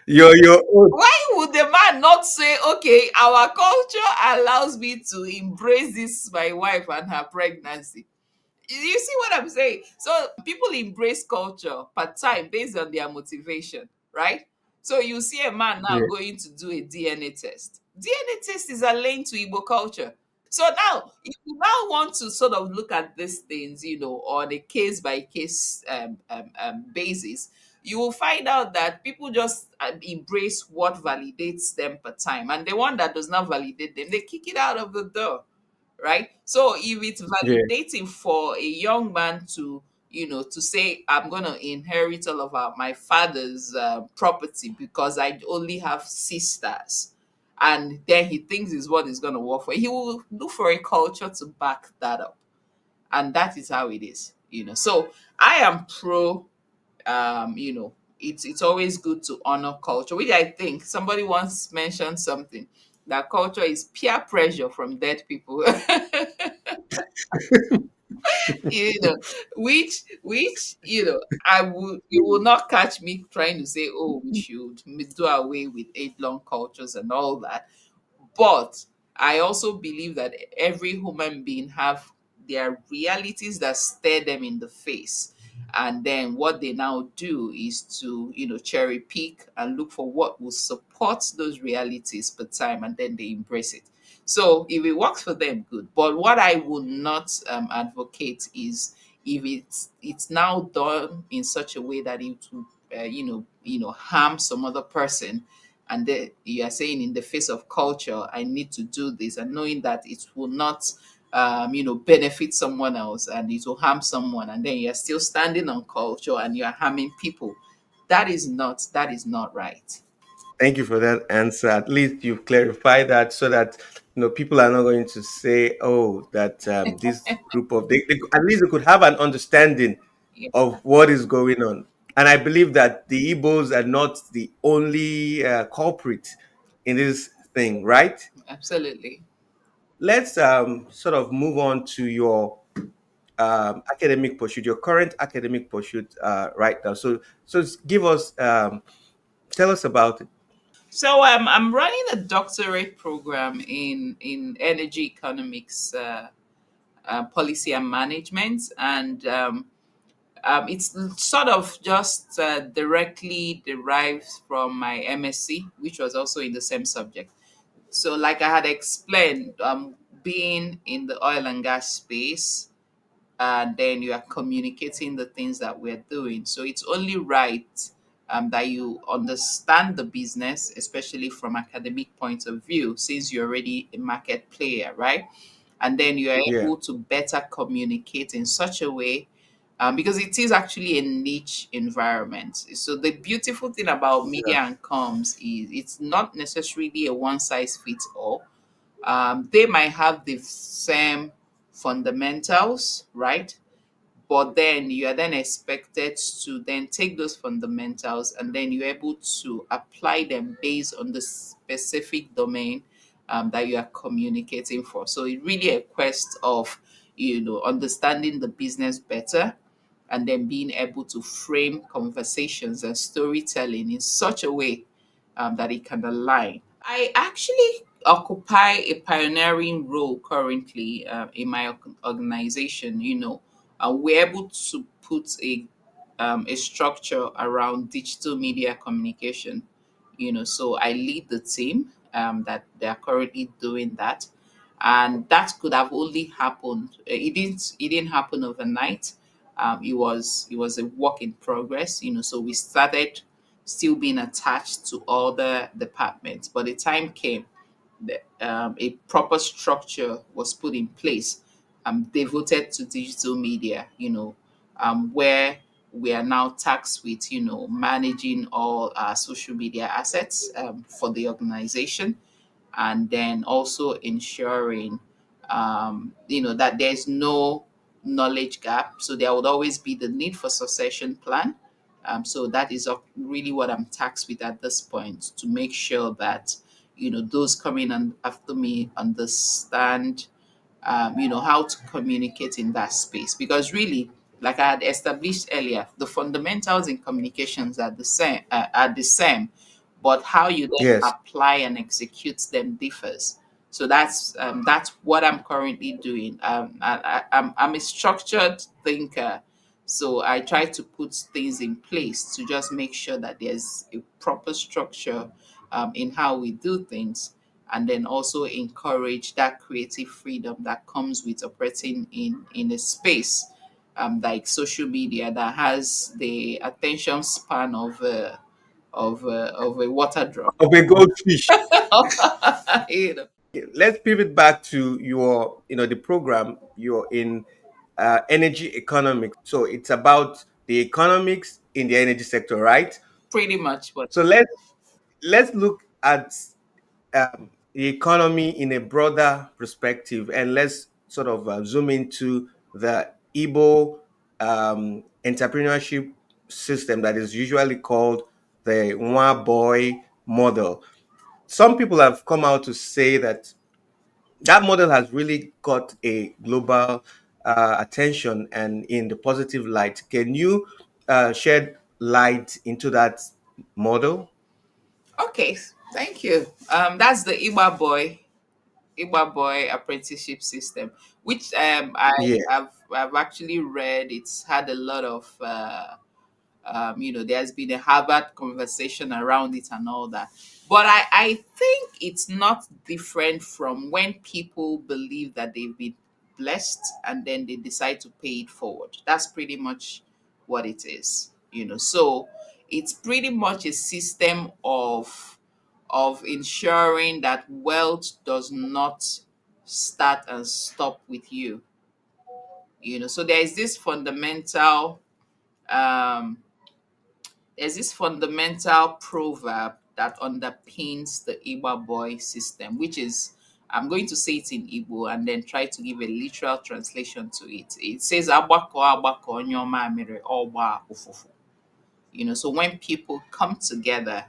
Your own. Why would the man not say, okay, our culture allows me to embrace this, my wife and her pregnancy? You see what I'm saying? So people embrace culture part time based on their motivation, right? So you see a man now Yeah. going to do a DNA test. DNA test is a link to Igbo culture. So now, if you now want to sort of look at these things, on a case by case basis, you will find out that people just embrace what validates them per time, and the one that does not validate them, they kick it out of the door, right? So if it's Yeah. validating for a young man to, to say, I'm going to inherit all of my father's property because I only have sisters, and then he thinks is what is going to work for, he will look for a culture to back that up. And that is how it is, So I am pro, it's always good to honor culture, which I think somebody once mentioned something, that culture is peer pressure from dead people. you know which you will not catch me trying to say, oh, we should do away with age-long cultures and all that. But I also believe that every human being have their realities that stare them in the face. And then what they now do is to, cherry pick and look for what will support those realities per time, and then they embrace it. So if it works for them, good. But what I would not advocate is if it's now done in such a way that it will harm some other person, and then you are saying in the face of culture I need to do this, and knowing that it will not benefit someone else and it will harm someone, and then you're still standing on culture and you're harming people, that is not right. Thank you for that answer. At least you've clarified that so that people are not going to say, "Oh, that this group of at least they could have an understanding Yeah, of what is going on." And I believe that the Igbos are not the only culprit in this thing, right? absolutely. Let's sort of move on to your academic pursuit, your current academic pursuit right now. So give us, tell us about it. So I'm running a doctorate program in energy economics, policy and management, and it's sort of just directly derived from my MSc, which was also in the same subject. So, like I had explained, being in the oil and gas space, and then you are communicating the things that we're doing. So it's only right that you understand the business, especially from academic point of view, since you're already a market player, right? And then you are Yeah. able to better communicate in such a way, because it is actually a niche environment. So the beautiful thing about media Yeah. and comms is it's not necessarily a one size fits all. They might have the same fundamentals, right? But then you are then expected to then take those fundamentals and then you're able to apply them based on the specific domain that you are communicating for. So it really a quest of understanding the business better, and then being able to frame conversations and storytelling in such a way that it can align. I actually occupy a pioneering role currently in my organization. We're able to put a structure around digital media communication. So I lead the team that they are currently doing that, and that could have only happened. It didn't happen overnight. It was a work in progress. So we started still being attached to other departments, but the time came that a proper structure was put in place devoted to digital media, where we are now tasked with, managing all our social media assets for the organization, and then also ensuring that there's no knowledge gap, so there would always be the need for succession plan. So that is really what I'm tasked with at this point, to make sure that those coming after me understand how to communicate in that space. Because really, like I had established earlier, the fundamentals in communications are the same, but how you then Yes. apply and execute them differs. So that's what I'm currently doing. I'm a structured thinker, so I try to put things in place to just make sure that there's a proper structure in how we do things, and then also encourage that creative freedom that comes with operating in a space like social media that has the attention span of a water drop. Of a goldfish. You know. Let's pivot back to your, the program you're in, energy economics. So it's about the economics in the energy sector, right? Pretty much what. So let's look at the economy in a broader perspective, and let's sort of zoom into the Igbo entrepreneurship system that is usually called the one boy model. Some people have come out to say that that model has really got a global attention and in the positive light. Can you shed light into that model? Okay, thank you. That's the Igba boy apprenticeship system, which Yeah. I've actually read. It's had a lot of there's been a Harvard conversation around it and all that. But I think it's not different from when people believe that they've been blessed, and then they decide to pay it forward. That's pretty much what it is, So it's pretty much a system of ensuring that wealth does not start and stop with you. So um there's this fundamental proverb that underpins the Igba boy system, which is, I'm going to say it in Igbo and then try to give a literal translation to it. It says, "Agbako agbako nyoma mere oba ufufu." So when people come together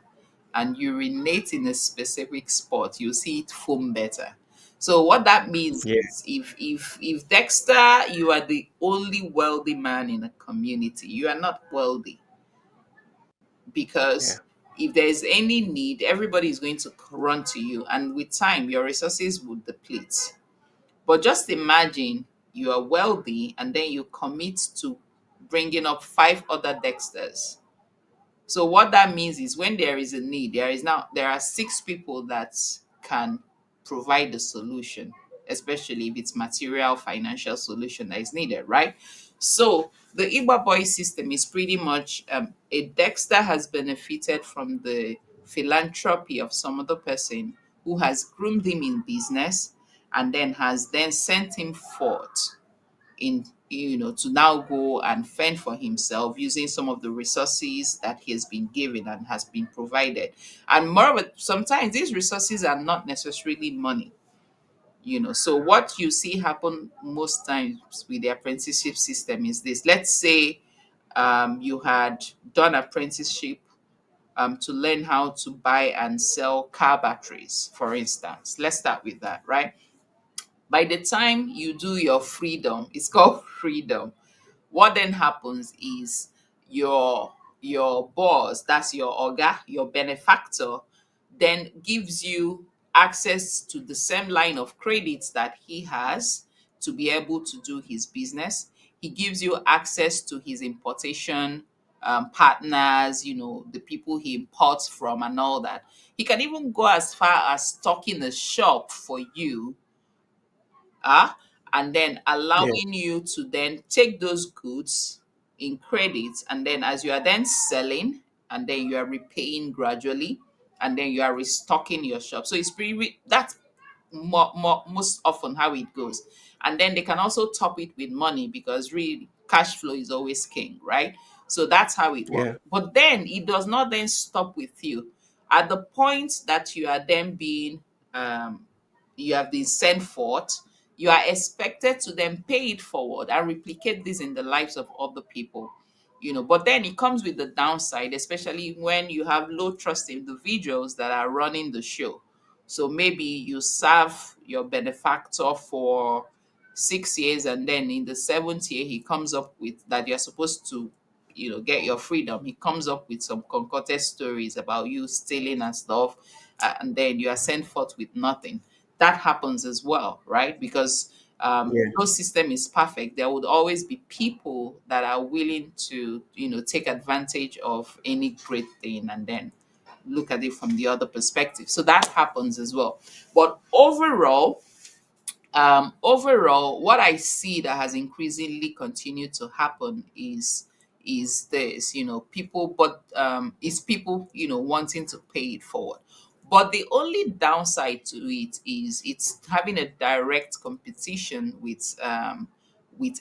and urinate in a specific spot, you see it foam better. So what that means Yeah. is, if Dexter, you are the only wealthy man in a community, you are not wealthy, Yeah. because if there is any need, everybody is going to run to you, and with time, your resources will deplete. But just imagine you are wealthy and then you commit to bringing up five other Dexters. So what that means is, when there is a need, there are six people that can provide the solution, especially if it's material financial solution that is needed, right? So the Igba boy system is pretty much, a Dexter has benefited from the philanthropy of some other person who has groomed him in business, and then has then sent him forth in to now go and fend for himself using some of the resources that he has been given and has been provided. And moreover, sometimes these resources are not necessarily money. So what you see happen most times with the apprenticeship system is this: let's say you had done apprenticeship to learn how to buy and sell car batteries, for instance. Let's start with that, right? By the time you do your freedom, it's called freedom. What then happens is, your boss, that's your oga, your benefactor, then gives you access to the same line of credits that he has to be able to do his business. He gives you access to his importation partners, the people he imports from and all that. He can even go as far as stocking a shop for you, ah, and then Yeah. allowing you to then take those goods in credit, and then as you are then selling, and then you are repaying gradually, and then you are restocking your shop. So it's that's most often how it goes. And then they can also top it with money, because really cash flow is always king, right? So that's how it works. Yeah. But then it does not then stop with you. At the point that you are then being you have been sent forth, you are expected to then pay it forward and replicate this in the lives of other people. But then it comes with the downside, especially when you have low trust individuals that are running the show. So maybe you serve your benefactor for 6 years, and then in the seventh year, he comes up with that you're supposed to, get your freedom. He comes up with some concocted stories about you stealing and stuff, and then you are sent forth with nothing. That happens as well, right? Because Yeah. no system is perfect. There would always be people that are willing to, take advantage of any great thing and then look at it from the other perspective. So that happens as well. But overall, what I see that has increasingly continued to happen is this, people, but is people, wanting to pay it forward. But the only downside to it is it's having a direct competition with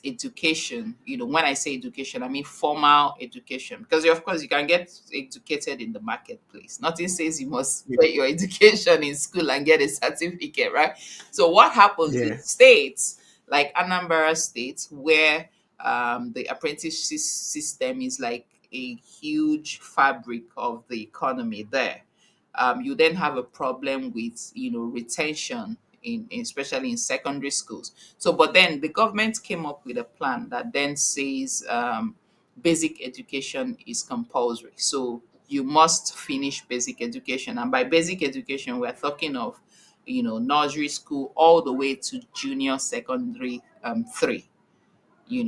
education. When I say education, I mean formal education, because of course you can get educated in the marketplace. Nothing says you must Yeah. get your education in school and get a certificate, right? So what happens in Yeah. states like Anambra State, where the apprenticeship system is like a huge fabric of the economy there, you then have a problem with retention especially in secondary schools. So, but then the government came up with a plan that then says basic education is compulsory. So you must finish basic education, and by basic education, we're talking of nursery school all the way to junior secondary three.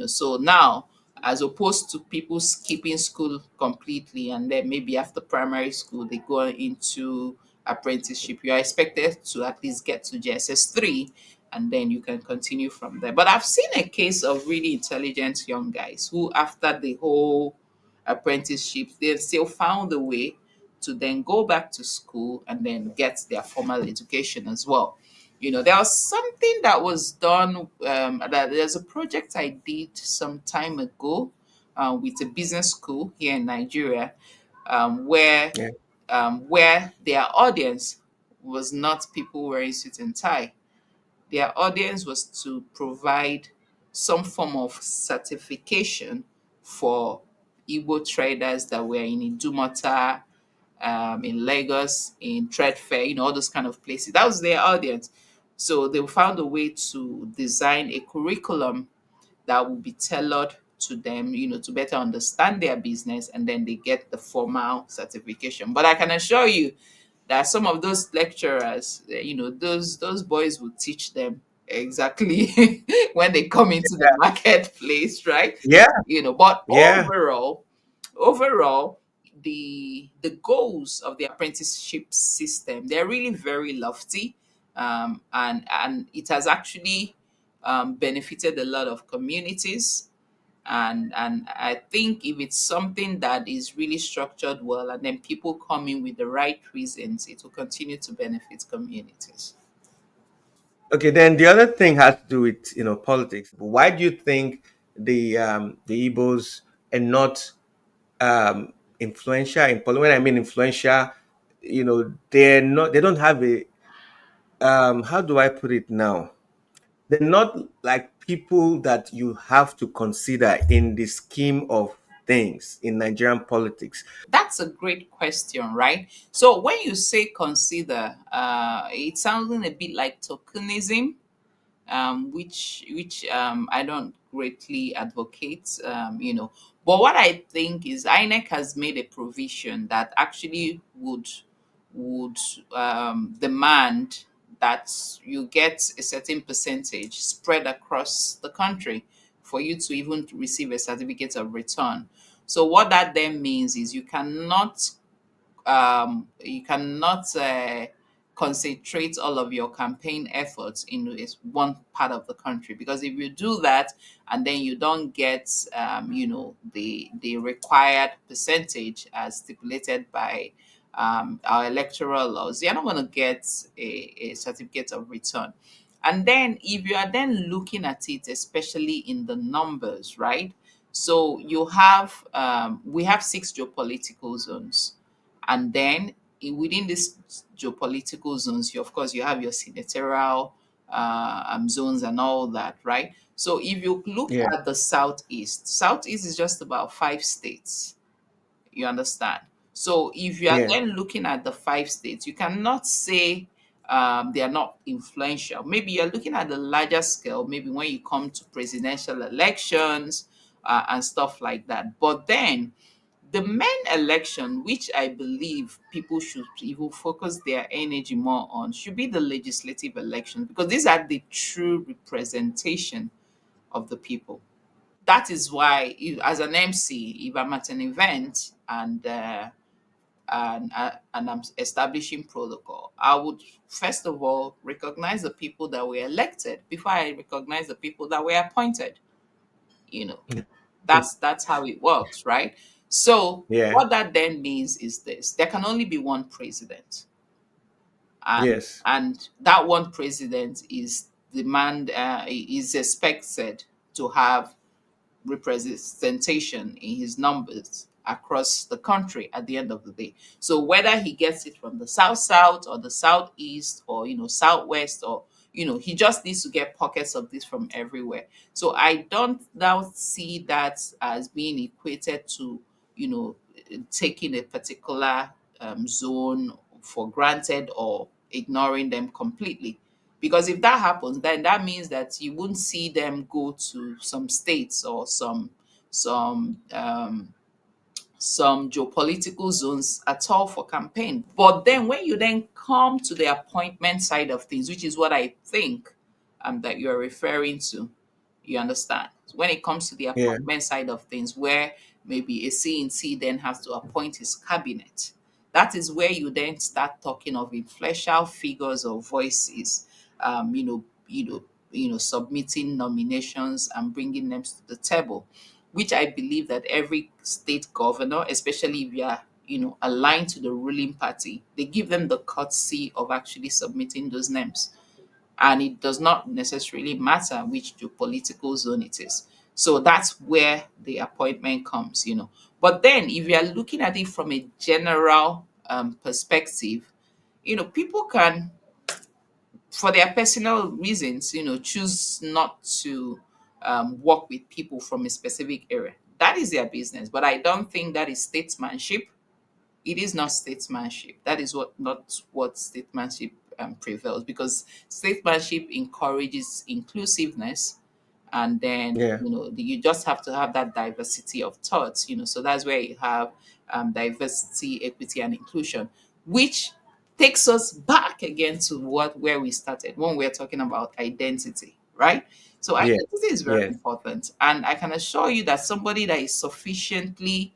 So now, as opposed to people skipping school completely, and then maybe after primary school they go into apprenticeship, you are expected to at least get to JSS 3, and then you can continue from there. But I've seen a case of really intelligent young guys who, after the whole apprenticeship, they've still found a way to then go back to school and then get their formal education as well. There was something that was done. That there's a project I did some time ago with a business school here in Nigeria, um, where Yeah. where their audience was not people wearing suit and tie. Their audience was to provide some form of certification for Igbo traders that were in Idumota, in Lagos, in Trade Fair, all those kind of places. That was their audience. So they found a way to design a curriculum that will be tailored to them, to better understand their business, and then they get the formal certification. But I can assure you that some of those lecturers, those boys will teach them exactly when they come into the marketplace, right? Yeah. But Yeah. overall, the goals of the apprenticeship system, they're really very lofty, and it has actually benefited a lot of communities. And I think if it's something that is really structured well, and then people come in with the right reasons, it will continue to benefit communities. Okay, then the other thing has to do with politics. Why do you think the Igbos are not influential in politics? When I mean influential, they don't have a how do I put it now? They're not like people that you have to consider in the scheme of things in Nigerian politics. That's a great question, right? So when you say consider, it's sounding a bit like tokenism, which I don't greatly advocate. But what I think is INEC has made a provision that actually would demand that you get a certain percentage spread across the country for you to even receive a certificate of return. So what that then means is you cannot concentrate all of your campaign efforts in one part of the country, because if you do that and then you don't get the required percentage as stipulated by our electoral laws, you're not going to get a certificate of return. And then if you are then looking at it, especially in the numbers, right? So we have 6 geopolitical zones, and then within these geopolitical zones, of course, you have your senatorial zones and all that, right? So if you look Yeah, at the southeast is just about 5 states. You understand? So if you are yeah, then looking at the 5 states, you cannot say they are not influential. Maybe you're looking at the larger scale, maybe when you come to presidential elections and stuff like that. But then the main election, which I believe people should even focus their energy more on, should be the legislative elections, because these are the true representation of the people. That is why, as an MC, if I'm at an event and I'm establishing protocol, I would first of all recognize the people that were elected before I recognize the people that were appointed. You know, that's how it works, right? So yeah, what that then means is this: there can only be one president, and yes, that one president is expected to have representation in his numbers across the country at the end of the day. So whether he gets it from the south or the southeast or southwest, or he just needs to get pockets of this from everywhere. So I don't now see that as being equated to you know taking a particular zone for granted or ignoring them completely. Because if that happens, then that means that you wouldn't see them go to some states or some some geopolitical zones at all for campaign. But then when you then come to the appointment side of things, which is what I think that you're referring to, you understand? When it comes to the yeah, appointment side of things, where maybe a CNC then has to appoint his cabinet, That is where you then start talking of influential figures or voices, submitting nominations and bringing them to the table, which I believe that every state governor, especially if you are, aligned to the ruling party, they give them the courtesy of actually submitting those names, and it does not necessarily matter which political zone it is. So that's where the appointment comes. But then, if you are looking at it from a general perspective, people can, for their personal reasons, choose not to work with people from a specific area. That is their business. But I don't think that is statesmanship. It is not statesmanship. That is not what statesmanship prevails, because statesmanship encourages inclusiveness, and then Yeah. you just have to have that diversity of thoughts. So that's where you have diversity, equity, and inclusion, which takes us back again to where we started when we're talking about identity, right? So Yeah. identity is very Yes. important, and I can assure you that somebody that is sufficiently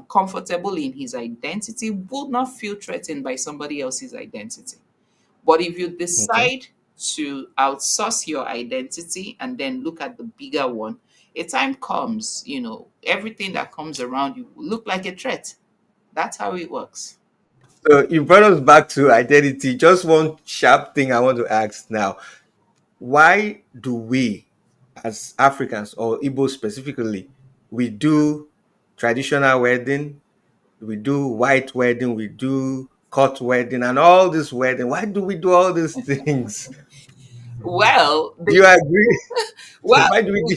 comfortable in his identity will not feel threatened by somebody else's identity. But if you Okay. decide to outsource your identity and then look at the bigger one, a time comes, everything that comes around you will look like a threat. That's how it works. So you brought us back to identity. Just one sharp thing I want to ask now. Why do we, as Africans or Igbo specifically, we do traditional wedding, we do white wedding, we do court wedding, and all this wedding? Why do we do all these things? Well, Do you agree? well, Why do we do?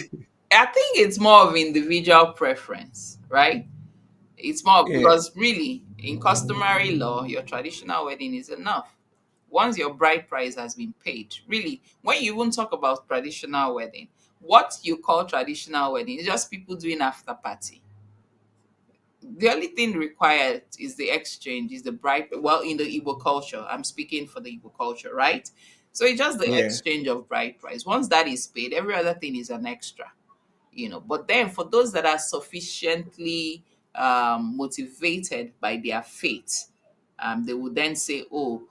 I think it's more of individual preference, right? It's more Yeah. because really, in customary law, your traditional wedding is enough. Once your bride price has been paid, really, when you even talk about traditional wedding, what you call traditional wedding is just people doing after party. The only thing required is the exchange, is the bride. Well, in the Igbo culture, I'm speaking for the Igbo culture, right? So it's just the Yeah. exchange of bride price. Once that is paid, every other thing is an extra. But then for those that are sufficiently motivated by their faith, they would then say, oh,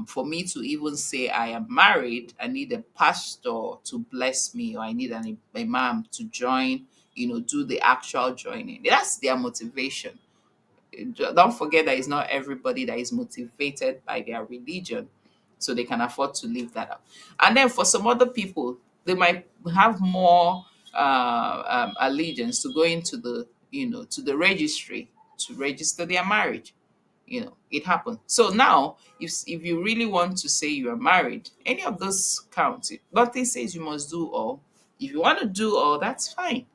for me to even say I am married, I need a pastor to bless me, or I need an imam to join, do the actual joining. That's their motivation. Don't forget that it's not everybody that is motivated by their religion, so they can afford to leave that up. And then for some other people, they might have more allegiance to going to the registry to register their marriage. It happens. So now, if you really want to say you are married, any of those counts. Nothing says you must do all. If you want to do all, that's fine.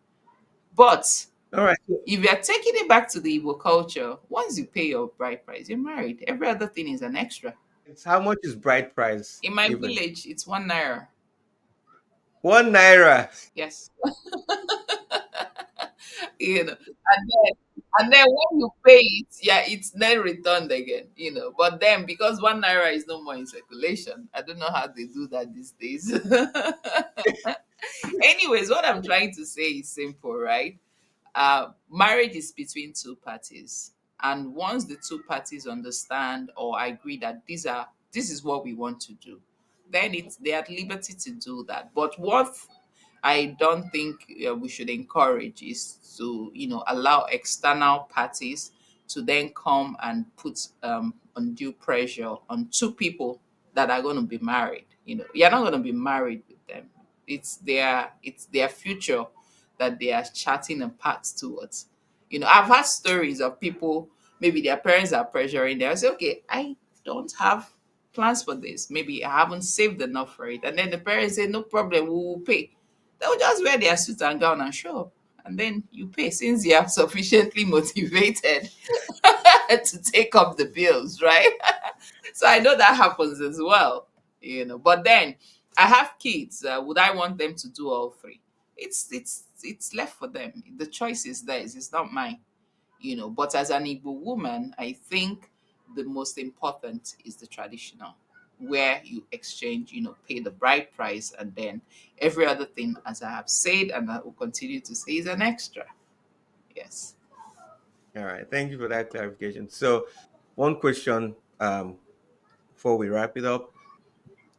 But All right. if you're taking it back to the Igbo culture, once you pay your bride price, you're married. Every other thing is an extra. It's how much is bride price In my even? village, it's 1 naira. ₦1. Yes. And then when you pay it, yeah, it's then returned again. But then, because 1 naira is no more in circulation, I don't know how they do that these days. Anyways, what I'm trying to say is simple, right? Marriage is between two parties, and once the two parties understand or agree that this is what we want to do, then they're at liberty to do that. But what I don't think we should encourage is to allow external parties to then come and put undue pressure on two people that are going to be married. You're not going to be married with them. It's their future that they are charting a path towards. I've had stories of people, maybe their parents are pressuring them. I say, okay, I don't have plans for this. Maybe I haven't saved enough for it. And then the parents say, no problem, we will pay. They'll just wear their suit and gown and show up. And then you pay, since you are sufficiently motivated to take up the bills, right? So I know that happens as well. But then I have kids. Would I want them to do all three? It's left for them. The choice is theirs. It's not mine. But as an Igbo woman, I think the most important is the traditional, where you exchange, pay the bride price, and then every other thing, as I have said, and I will continue to say, is an extra. Yes. All right. Thank you for that clarification. So one question before we wrap it up.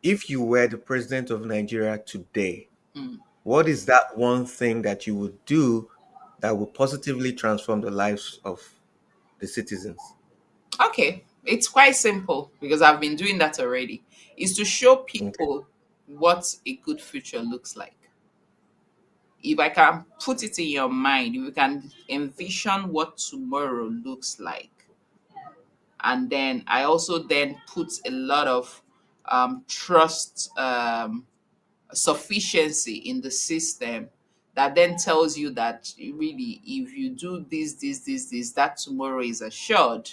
If you were the president of Nigeria today, Mm. what is that one thing that you would do that will positively transform the lives of the citizens? Okay, it's quite simple because I've been doing that already. Is to show Okay. people what a good future looks like. If I can put it in your mind, if you can envision what tomorrow looks like, and then I also then put a lot of trust, sufficiency in the system that then tells you that really, if you do this, that tomorrow is assured,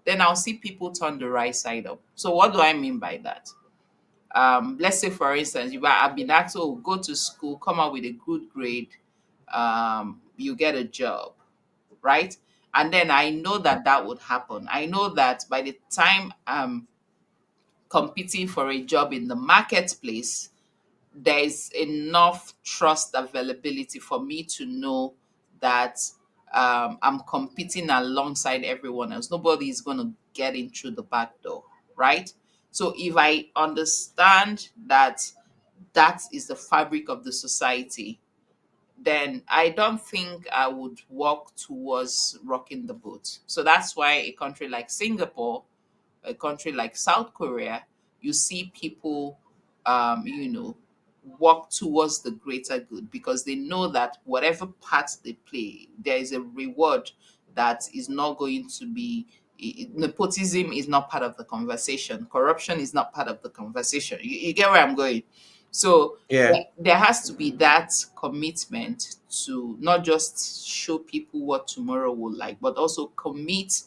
then I'll see people turn the right side up. So what do I mean by that? Let's say for instance, if I've been asked, oh, go to school, come out with a good grade, you get a job, right? And then I know that that would happen. I know that by the time I'm competing for a job in the marketplace, there is enough trust availability for me to know that I'm competing alongside everyone else. Nobody is going to get in through the back door, right? So if I understand that that is the fabric of the society, then I don't think I would walk towards rocking the boat. So that's why a country like Singapore, a country like South Korea, you see people, you know, work towards the greater good because they know that whatever part they play, there is a reward that is not going to be. Nepotism is not part of the conversation. Corruption is not part of the conversation. You get where I'm going. So Yeah. there has to be that commitment to not just show people what tomorrow will like, but also commit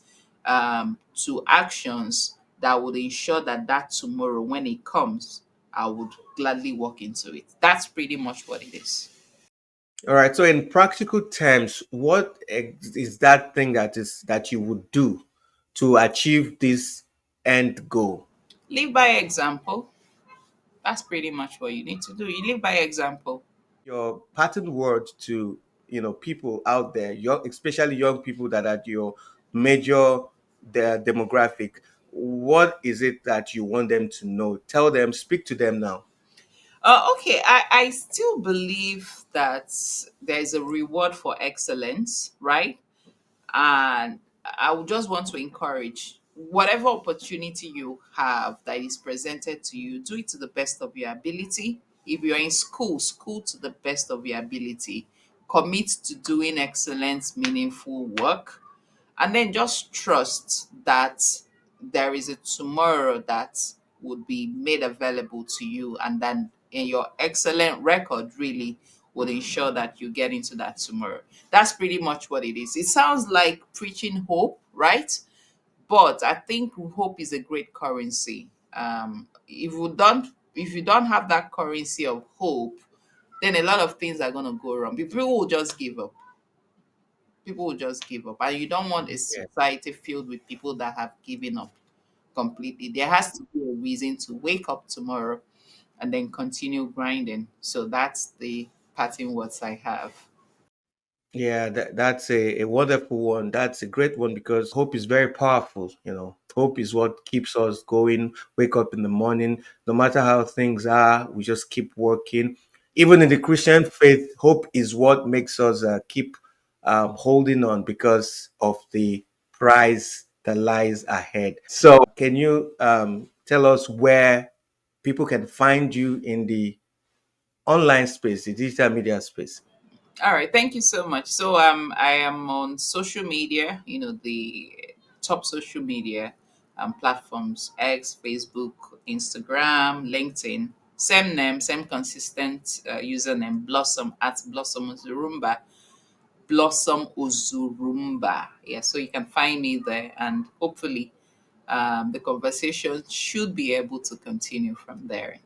to actions that would ensure that that tomorrow, when it comes, I would gladly walk into it. That's pretty much what it is. All right. So, in practical terms, what is that thing that you would do to achieve this end goal? Live by example. That's pretty much what you need to do. You live by example. Your pattern word to people out there, young, especially young people that are your major their demographic. What is it that you want them to know? Tell them, speak to them now. Okay, I still believe that there is a reward for excellence, right? And I would just want to encourage whatever opportunity you have that is presented to you, do it to the best of your ability. If you're in school, school to the best of your ability. Commit to doing excellent, meaningful work, and then just trust that there is a tomorrow that would be made available to you, and then in your excellent record really would ensure that you get into that tomorrow. That's pretty much what it is. It sounds like preaching hope, right? But I think hope is a great currency. If you don't have that currency of hope, then a lot of things are going to go wrong. People will just give up. People will just give up, and you don't want a Yeah. society filled with people that have given up completely. There has to be a reason to wake up tomorrow and then continue grinding. So that's the parting words I have. Yeah, that's a wonderful one. That's a great one because hope is very powerful. Hope is what keeps us going. Wake up in the morning, no matter how things are, we just keep working. Even in the Christian faith, hope is what makes us keep holding on because of the prize that lies ahead. So, can you tell us where people can find you in the online space, the digital media space? All right, thank you so much. So I am on social media, the top social media platforms: X, Facebook, Instagram, LinkedIn. Same name, same consistent username: Blossom at Blossom Ozurumba. Blossom Ozurumba. Yeah, so you can find me there, and hopefully, the conversation should be able to continue from there.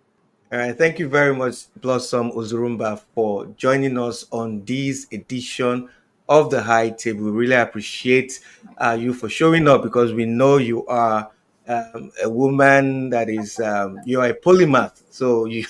All right, thank you very much, Blossom Ozurumba, for joining us on this edition of the High Table. We really appreciate you for showing up because we know you are a woman that is you are a polymath. So you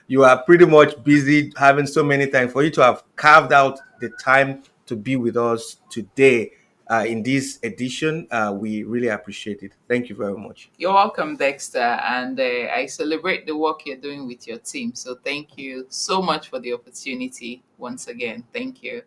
you are pretty much busy having so many times for you to have carved out the time to be with us today. in this edition. We really appreciate it. Thank you very much. You're welcome, Dexter, and I celebrate the work you're doing with your team. So thank you so much for the opportunity once again. Thank you.